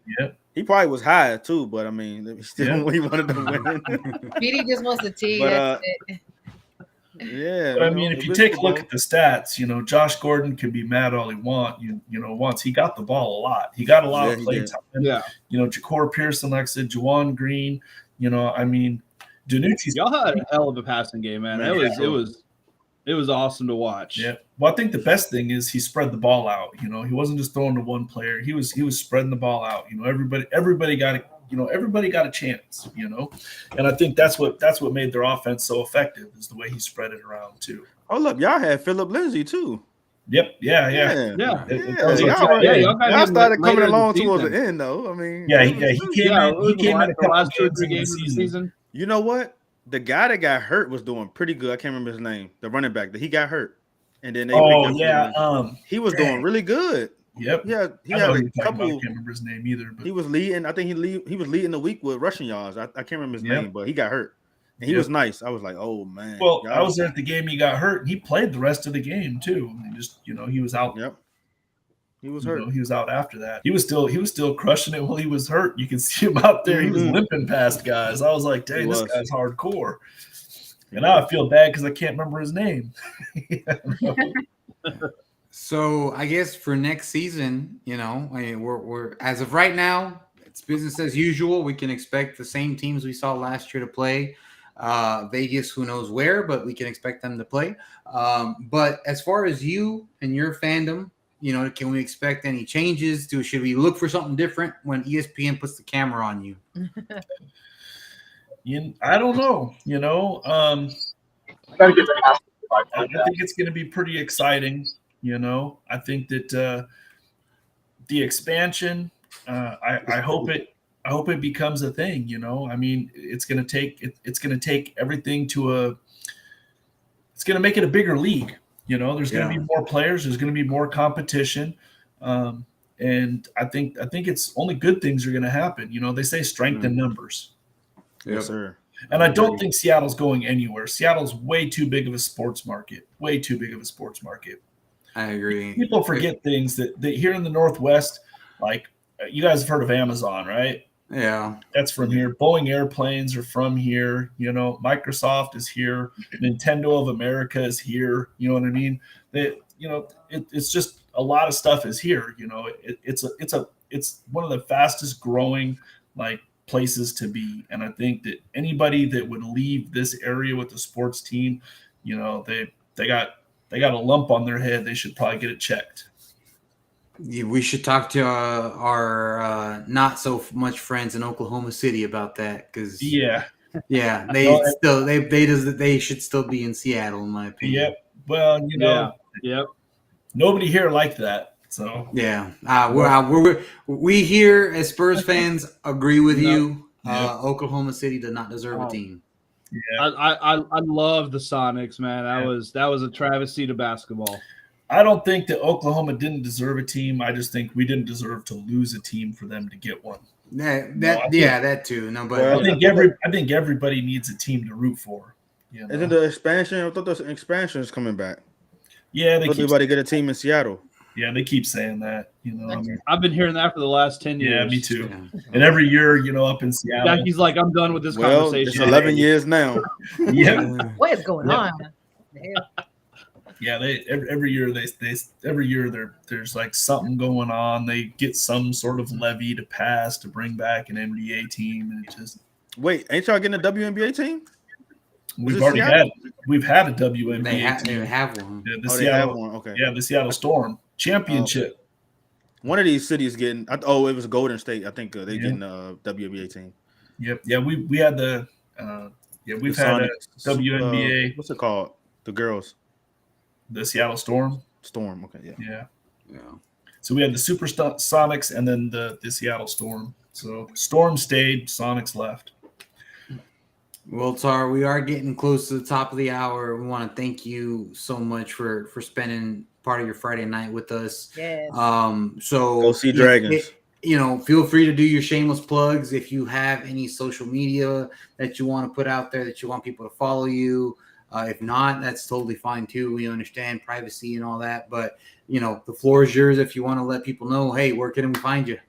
he probably was high too, but I mean, he wanted to win. BD just wants to tee. But, yeah, but I mean, if you take a look at the stats, Josh Gordon can be mad all he wants. He got the ball a lot. He got a lot of play time. Yeah. Ja'Cour Pearson, like I said, Juwan Green. I mean, DiNucci's. Y'all had a hell of a passing game, man. It was awesome to watch. Yeah. Well, I think the best thing is he spread the ball out. He wasn't just throwing to one player. He was spreading the ball out. Everybody got it. Everybody got a chance, and I think that's what made their offense so effective is the way he spread it around too. Oh, look, y'all had Philip Lindsay too. Yep. Yeah. Y'all started coming along towards the end, though. I mean, he came in the last 2 or 3 games of the season. You know what? The guy that got hurt was doing pretty good. I can't remember his name. The running back that he got hurt, and then they he was doing really good. Yep. Yeah, he had a couple. I can't remember his name either. But he was leading. I think he was leading the week with rushing yards. I can't remember his name, but he got hurt, and he was nice. I was like, oh man. Well, I was there at the game. He got hurt, and he played the rest of the game too. He just, he was out. Yep. He was hurt. He was out after that. He was still crushing it while he was hurt. You can see him out there. He was limping past guys. I was like, dang, this guy's hardcore. And now I feel bad because I can't remember his name. So I guess for next season, we're as of right now, it's business as usual. We can expect the same teams we saw last year to play. Vegas, who knows where, but we can expect them to play. But as far as you and your fandom, can we expect any changes? Should we look for something different when ESPN puts the camera on you? I don't know. I think it's going to be pretty exciting. I think that the expansion. I hope it becomes a thing. I mean, it's going to take everything to it's going to make it a bigger league. There's going to be more players. There's going to be more competition. And I think it's only good things are going to happen. They say strength in numbers. Yes, sir. And I don't think Seattle's going anywhere. Seattle's way too big of a sports market. Way too big of a sports market. I agree. People forget things that here in the Northwest, like you guys have heard of Amazon, right? Yeah. That's from here. Boeing airplanes are from here. Microsoft is here. Nintendo of America is here. You know what I mean? It's just a lot of stuff is here. It's one of the fastest growing places to be. And I think that anybody that would leave this area with a sports team, they got a lump on their head. They should probably get it checked. Yeah, we should talk to our not so much friends in Oklahoma City about that, because they should still be in Seattle, in my opinion. Yep. Well, Yep. Nobody here liked that. So yeah, we here as Spurs fans agree with you. Oklahoma City does not deserve a team. Yeah. I love the Sonics, man. That was a travesty to basketball. I don't think that Oklahoma didn't deserve a team. I just think we didn't deserve to lose a team for them to get one. That too. No, but I think everybody needs a team to root for. Isn't the expansion? I thought the expansion is coming back. Yeah, everybody get a team in Seattle. Yeah, they keep saying that. I've been hearing that for the last 10 years. Yeah, me too. Yeah. And every year, up in Seattle, Jackie's like, I'm done with this conversation. It's 11 years now. Yeah. What is going on? Yeah, every year there's like something going on. They get some sort of levy to pass to bring back an NBA team, and it just wait. Ain't y'all getting a WNBA team? We've had a WNBA team. They have one. Yeah, they have one. Okay. Yeah, the Seattle Storm championship. Okay. One of these cities getting. It was Golden State. I think they getting a WNBA team. Yep. Yeah, we had the. We've had a WNBA. What's it called? The girls. The Seattle Storm. Storm. Okay. Yeah. So we had the Super Sonics and then the Seattle Storm. So Storm stayed, Sonics left. Well, Tar, we are getting close to the top of the hour. We want to thank you so much for spending part of your Friday night with us. Yes. So go see Dragons. Feel free to do your shameless plugs. If you have any social media that you want to put out there that you want people to follow you. If not, that's totally fine too. We understand privacy and all that, but the floor is yours if you want to let people know, hey, where can we find you?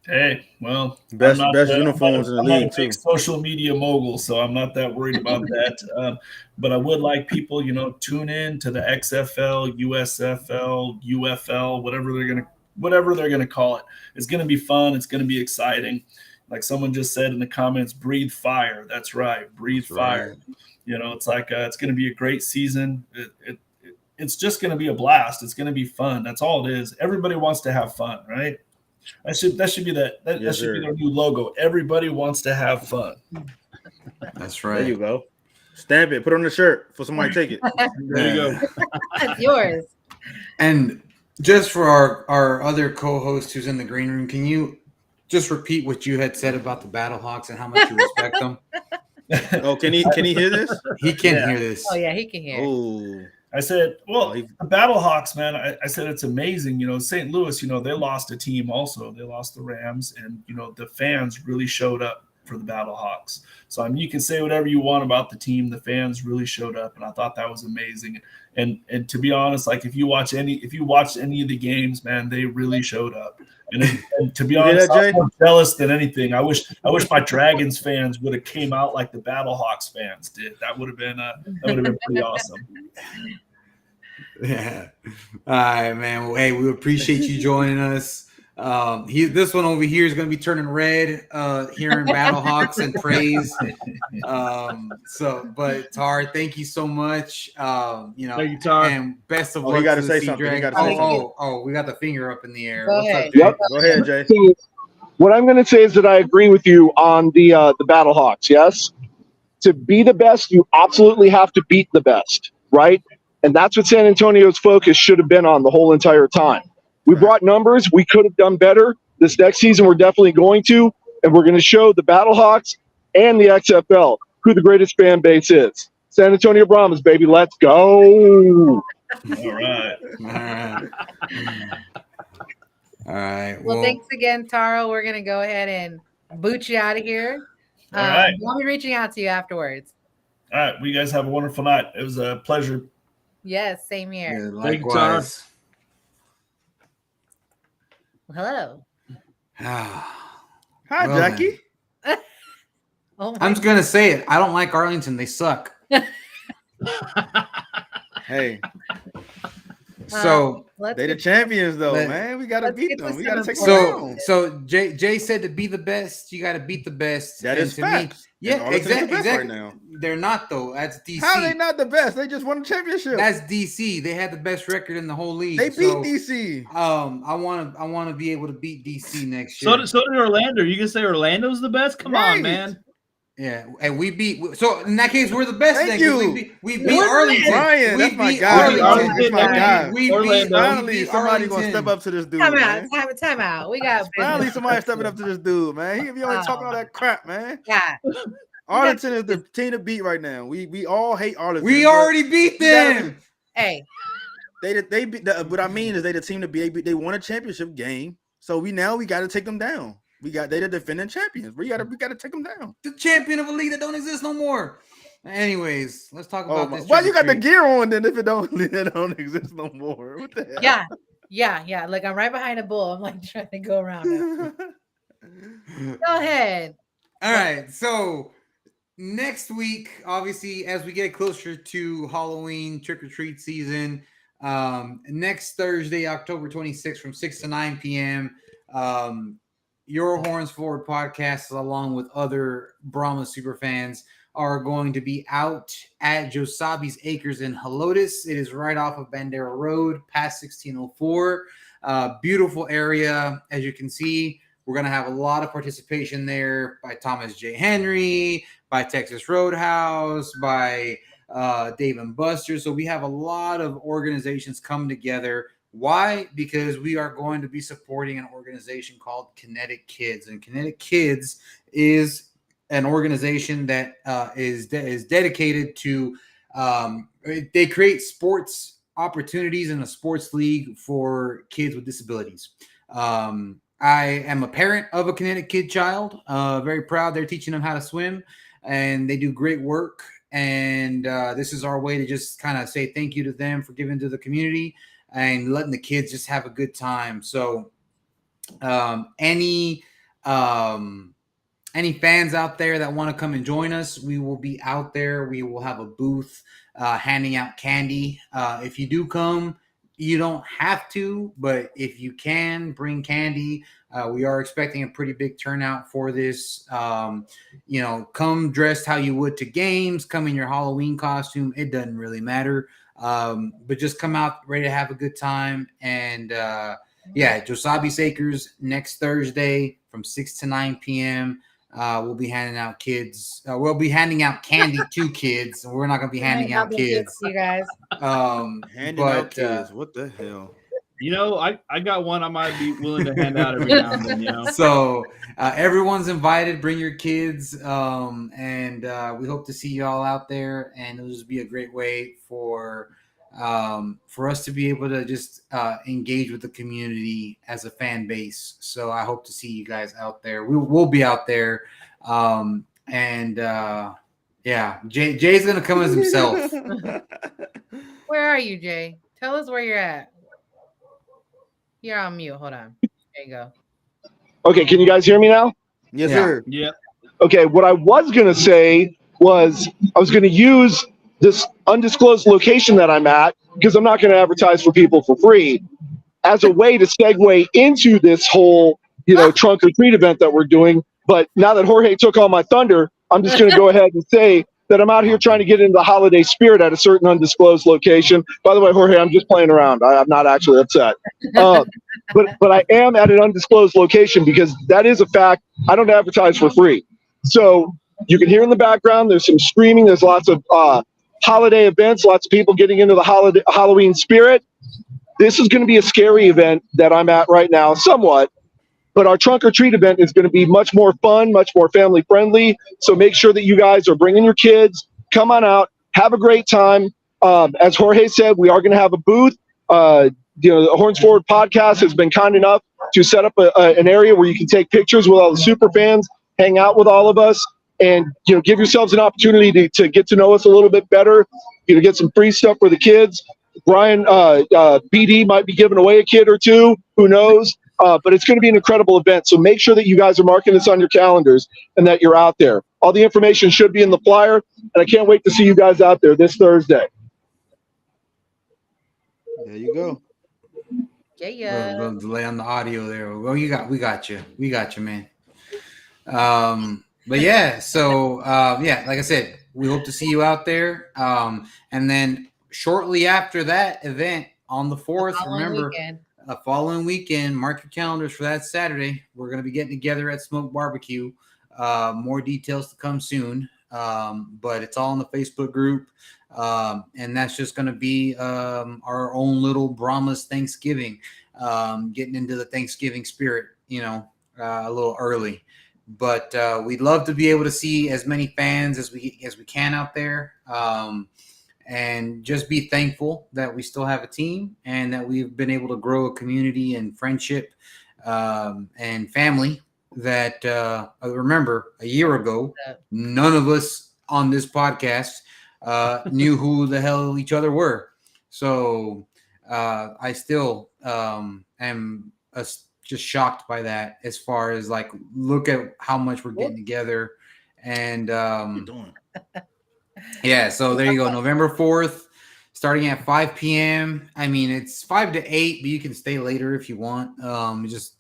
Hey, well, best uniforms in the league too. Social media mogul, so I'm not that worried about that. But I would like people, tune in to the XFL, USFL, UFL, whatever they're gonna call it. It's gonna be fun. It's gonna be exciting. Like someone just said in the comments, breathe fire. That's right, breathe fire. Right. It's like it's going to be a great season. It's just going to be a blast. It's going to be fun. That's all it is. Everybody wants to have fun, right? That should be that should be their new logo. Everybody wants to have fun. That's right. There you go. Stamp it. Put it on the shirt for somebody to take it. There you go. That's yours. And just for our other co-host who's in the green room, can you just repeat what you had said about the Battlehawks and how much you respect them? Oh, can he hear this? He can hear this. Oh yeah, he can hear. Oh, I said, well, the Battlehawks, man. I said it's amazing. St. Louis, they lost a team also. They lost the Rams, and the fans really showed up for the Battlehawks. So I mean, you can say whatever you want about the team. The fans really showed up, and I thought that was amazing. And to be honest, like if you watched any of the games, man, they really showed up. And to be honest, I'm more jealous than anything. I wish my Dragons fans would have came out like the Battlehawks fans did. That would have been pretty awesome. Yeah. All right, man. Well, hey, we appreciate you joining us. This one over here is going to be turning red, hearing Battlehawks and praise. But Tar, thank you so much. Thank you, Tar. And best of Oh, luck you got to to say the something. You Sea-Dragon. gotta say something. We got the finger up in the air. Go What's ahead. up, Jay? Yep. Go ahead, Jay. So what I'm going to say is that I agree with you on the Battlehawks. Yes, to be the best, you absolutely have to beat the best, right? And that's what San Antonio's focus should have been on the whole entire time. We brought numbers. We could have done better. This next season, we're definitely going to, and we're going to show the Battlehawks and the XFL who the greatest fan base is. San Antonio Brahmas, baby, let's go. All right. All right. Well, thanks again, Taro. We're gonna go ahead and boot you out of here. All right. I'll be reaching out to you afterwards. All right. Well, you guys have a wonderful night. It was a pleasure. Yes, same here. Yeah, Thank you, Tar. likewise. Hello. Hi, Well, Jackie. Oh my I'm just gonna say it. I don't like Arlington. They suck. Hey, So let's they the get- champions, though, Let- man. We gotta let's beat get them. this We gotta in take the them book. down. so Jay said to be the best, you got to beat the best. That And is to me, facts. yeah, And Arlington's the exactly. best right now. They're not though. That's DC. How are they not the best? They just won a championship. That's DC. They had the best record in the whole league. They beat So, DC. I want to be able to beat DC next year. So did Orlando. You can say Orlando's the best? Come Right. on, man. Yeah, and we beat. So in that case, we're the best. Thank then, 'cause you. We beat Arlington. Brian, We that's my beat guy. Arlington. That's my guy. We Orlando. beat Finally, somebody gonna Arlington. step up to this dude. Time Man. out. Time out. We got Finally, business. somebody stepping up to this dude, man. He be only talking Oh. all that crap, man. Yeah. Arlington is the team to beat right now. We all hate Arlington. We but already beat them. Hey, they beat. What I mean is they the team to be. They won a championship game, so we got to take them down. They the defending champions. We got to take them down. The champion of a league that don't exist no more. Anyways, let's talk Oh about my, this. why you got the trick or gear on then if it don't exist no more? What the hell? yeah. Like I'm right behind a bull. I'm like trying to go around now. treat. Go ahead. All right. So next week, obviously, as we get closer to Halloween trick or treat season, next Thursday, October 26th, from 6 to 9 p.m. Your Horns Forward podcast, along with other Brahma super fans, are going to be out at Josabi's Acres in Helotes. It is right off of Bandera Road, past 1604. Beautiful area, as you can see. We're going to have a lot of participation there by Thomas J. Henry, by Texas Roadhouse, by Dave and Buster. So we have a lot of organizations come together. Why? Because we are going to be supporting an organization called Kinetic Kids. And Kinetic Kids is an organization that is dedicated to they create sports opportunities in a sports league for kids with disabilities. I am a parent of a Kinetic Kid child. Very proud. They're teaching them how to swim, and they do great work. And this is our way to just kind of say thank you to them for giving to the community and letting the kids just have a good time. So any fans out there that want to come and join us, we will be out there. We will have a booth handing out candy. If you do come, you don't have to, but if you can, bring candy. We are expecting a pretty big turnout for this. Come dressed how you would to games. Come in your Halloween costume. It doesn't really matter. But just come out ready to have a good time. And Josabi's Acres next Thursday from 6 to 9 p.m. We'll be handing out kids. We'll be handing out candy to kids. We're not going to be handing out kids. You guys. Handing out kids. What the hell? You know, I got one I might be willing to hand out every now and then, you know. So everyone's invited. Bring your kids. And we hope to see you all out there. And it'll just be a great way for us to be able to just engage with the community as a fan base. So I hope to see you guys out there. We'll be out there. Jay's going to come as himself. Where are you, Jay? Tell us where you're at. You're on mute. Hold on. There you go. Okay, can you guys hear me now? Yes, Yeah. sir. Yeah. Okay, what I was going to say was I was going to use this undisclosed location that I'm at because I'm not going to advertise for people for free as a way to segue into this whole, trunk or treat event that we're doing. But now that Jorge took all my thunder, I'm just going to go ahead and say that I'm out here trying to get into the holiday spirit at a certain undisclosed location. By the way, Jorge, I'm just playing around. I'm not actually upset. But I am at an undisclosed location because that is a fact. I don't advertise for free. So you can hear in the background, there's some screaming. There's lots of holiday events, lots of people getting into the Halloween spirit. This is going to be a scary event that I'm at right now, somewhat. But our trunk or treat event is going to be much more fun, much more family friendly. So make sure that you guys are bringing your kids. Come on out, have a great time. As Jorge said, we are going to have a booth. The Horns Forward podcast has been kind enough to set up an area where you can take pictures with all the super fans, hang out with all of us, and give yourselves an opportunity to get to know us a little bit better. Get some free stuff for the kids. Brian BD might be giving away a kid or two. Who knows? But it's going to be an incredible event. So make sure that you guys are marking this on your calendars and that you're out there. All the information should be in the flyer, and I can't wait to see you guys out there this Thursday. There you go. Yeah. Little delay on the audio there. Well, we got you, man. But yeah, so like I said, we hope to see you out there. And then shortly after that event on the 4th, remember. The following weekend, mark your calendars for that Saturday. We're going to be getting together at Smoke Barbecue. More details to come soon, but it's all in the Facebook group. And that's just going to be our own little Brahma's Thanksgiving, getting into the Thanksgiving spirit, a little early. But we'd love to be able to see as many fans as we can out there. And just be thankful that we still have a team and that we've been able to grow a community and friendship and family that remember a year ago, none of us on this podcast knew who the hell each other were. So I still am just shocked by that as far as like, look at how much we're getting together. And yeah, so there you go. November 4th, starting at 5 p.m. I mean, it's 5 to 8, but you can stay later if you want. Just,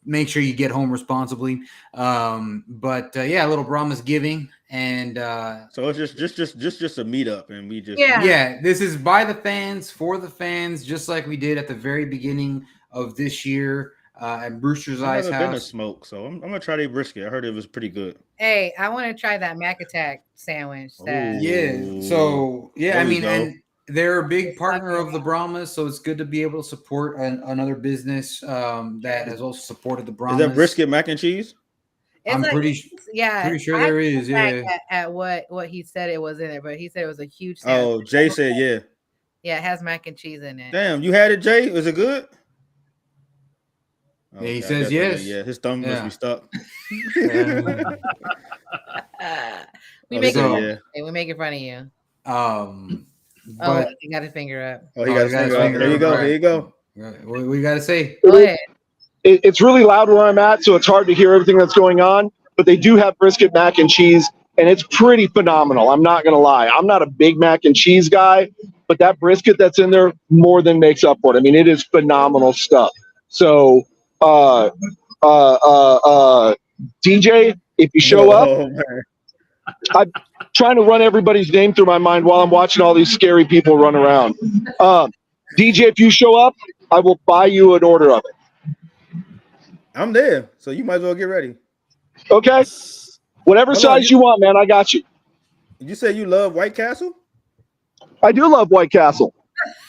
make sure you get home responsibly. But a little Brahma's giving. And so it's just a meetup, and we just this is by the fans, for the fans, just like we did at the very beginning of this year. At Brewster's Ice House. Been a smoke, so I'm gonna try their brisket. I heard it was pretty good. Hey, I want to try that Mac Attack sandwich. And they're a big partner of the Brahmas, so it's good to be able to support another business that has also supported the Brahmas. Is that brisket mac and cheese? I'm pretty sure there is. Yeah. At what he said it was in there, but he said it was a huge sandwich. Oh, Jay said yeah. Yeah, it has mac and cheese in it. Damn, you had it, Jay? Was it good? Yeah, he says yes. Yeah, his thumb must be stuck. We make it fun of you. But he got his finger up. Oh, he got his finger up. There you go. There you go. What we got to say? Go ahead. It's really loud where I'm at, so it's hard to hear everything that's going on. But they do have brisket mac and cheese, and it's pretty phenomenal. I'm not going to lie. I'm not a big mac and cheese guy, but that brisket that's in there more than makes up for it. I mean, it is phenomenal stuff. So, DJ, if you show up, I'm trying to run everybody's name through my mind while I'm watching all these scary people run around. DJ, if you show up, I will buy you an order of it. I'm there, so you might as well get ready. Okay. Whatever size you want, man, I got you. You say you love White Castle? I do love White Castle.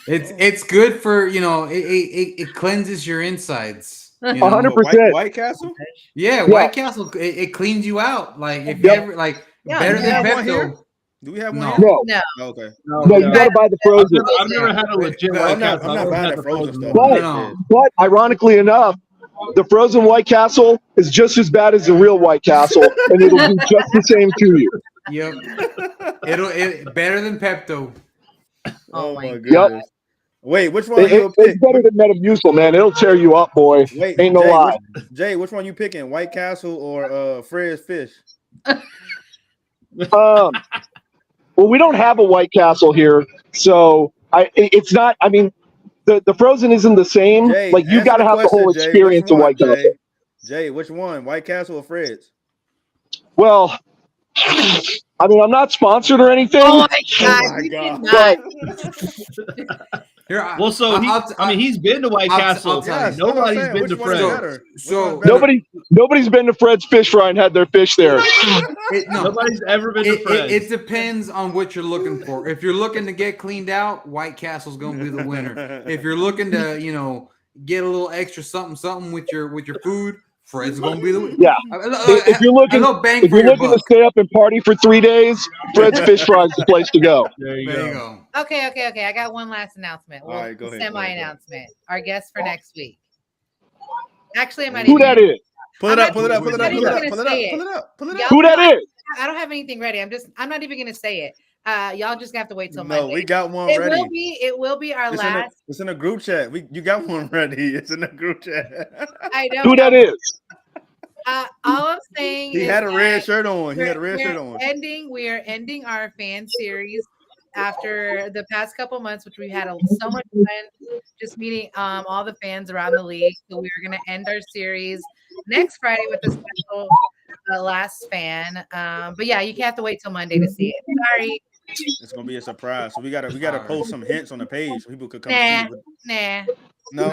It's good for, it cleanses your insides. 100%. White Castle? Yeah, White Castle, it cleans you out. Like if you ever better than Pepto. Do we have one? No. Oh, okay. No, you gotta buy the frozen. I've never had a legit White Castle. I'm not buying the frozen stuff. But ironically enough, the frozen White Castle is just as bad as the real White Castle, and it'll do just the same to you. Yep. It better than Pepto. Oh my goodness. Yep. Wait, which one you pick? It's better than Metamucil, man. It'll tear you up, boy. Wait, ain't no lie. Jay, which one you picking? White Castle or Fred's Fish? Well, we don't have a White Castle here, so it's not. I mean, the frozen isn't the same. Jay, Like you answer got to the have the whole question, Jay. experience Which of one, White Castle. Jay? Jay, which one? White Castle or Fred's? Well, I mean, I'm not sponsored or anything. Oh my God! my You God. did not. Here, Well, so he's been to White I'll Castle. tell you. Yes, that's what I'm Nobody's saying. been Which to one is Fred's. better? Which So- one's better? Nobody's been to Fred's Fish Fry and had their fish there. no, Nobody's ever been to Fred's. it depends on what you're looking for. If you're looking to get cleaned out, White Castle's gonna be the winner. If you're looking to, get a little extra something with your food, Fred's gonna be the winner. Yeah. If you're looking, a little bang if for you're your looking to buck. stay up and party for 3 days, Fred's Fish Fry is the place to go. There you There you go. go. Okay. I got one last announcement. Well, All right, go ahead, go ahead, semi-announcement. Our guest for next week. Actually, I might Who even. that is? Pull it I'm up, pull it up, pull it up, not pull it up, even pull it gonna up, say pull it up, pull it Y'all up. Who that is? I don't have anything ready. I'm not even gonna say it. Y'all just have to wait till No, Monday. we got one It ready. will be our It's in, last. it's in a group chat. You got one ready. It's in a group chat. I don't Who know. that is? All I'm saying He is had a red that shirt on. He had a red we're shirt on. We are ending our fan series after the past couple months, which we had so much fun just meeting all the fans around the league. So we are going to end our series next Friday with a special last fan. But yeah, you have to wait till Monday to see it. Sorry. It's gonna be a surprise. So we gotta post some hints on the page so people could come Nah. see. Nah. No,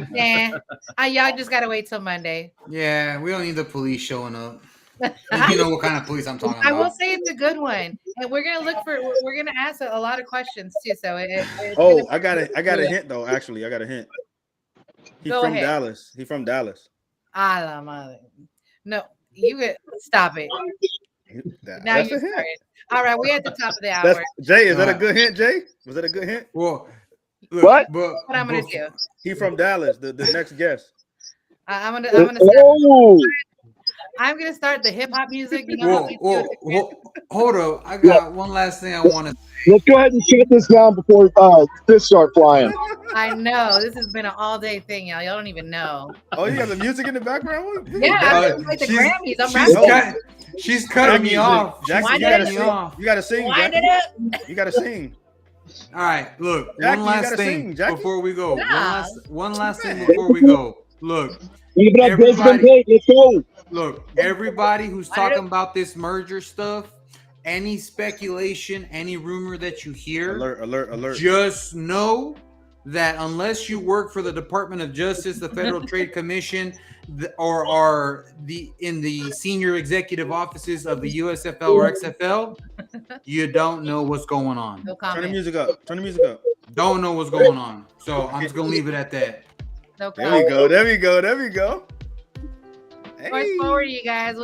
Nah. Y'all just got to wait till Monday. Yeah, we don't need the police showing up. You know what kind of police I'm talking I will about. say it's a good one, and we're gonna ask a lot of questions too. So Oh, I got a hint though. Actually, I got a hint. He's Go from ahead. Dallas. He's from Dallas. No, you could stop it. Now That's you a hint. started. All right, we're at the top of the hour. That's Jay. Is that a Alright. good hint, Jay? Was that a good hint? Well, look, What? But, What I'm gonna do? He from Dallas. The next guest. I'm gonna Oh, I'm gonna start the hip hop music. You know how we do it. Hold up. I got one last thing I want to. let's go ahead and shut this down before fish start flying. I know this has been an all day thing, y'all. Y'all don't even know. Oh, you got the music in the background? Yeah, I'm like the Grammys. I'm She's, rapping. she's cutting me off. Jackson, Wind you it gotta up. sing. You gotta sing. Wind Jackie. it up. You gotta sing. All right, look. Jackie, one you last gotta thing sing, Jackie. before we go. Nah. One last thing before we go. Look, Give it up, Bills been Everybody- paid. Let's go. look. Everybody who's talking about this merger stuff, any speculation, any rumor that you hear, Alert! Alert! Alert! just know that unless you work for the Department of Justice, the Federal Trade Commission, or are in the senior executive offices of the USFL or XFL, you don't know what's going on. No Turn the comment. music up. Turn the music up. Don't know what's going on. So I'm just gonna leave it at that. No There we comment. go. There we go. There we go. Push forward, you guys.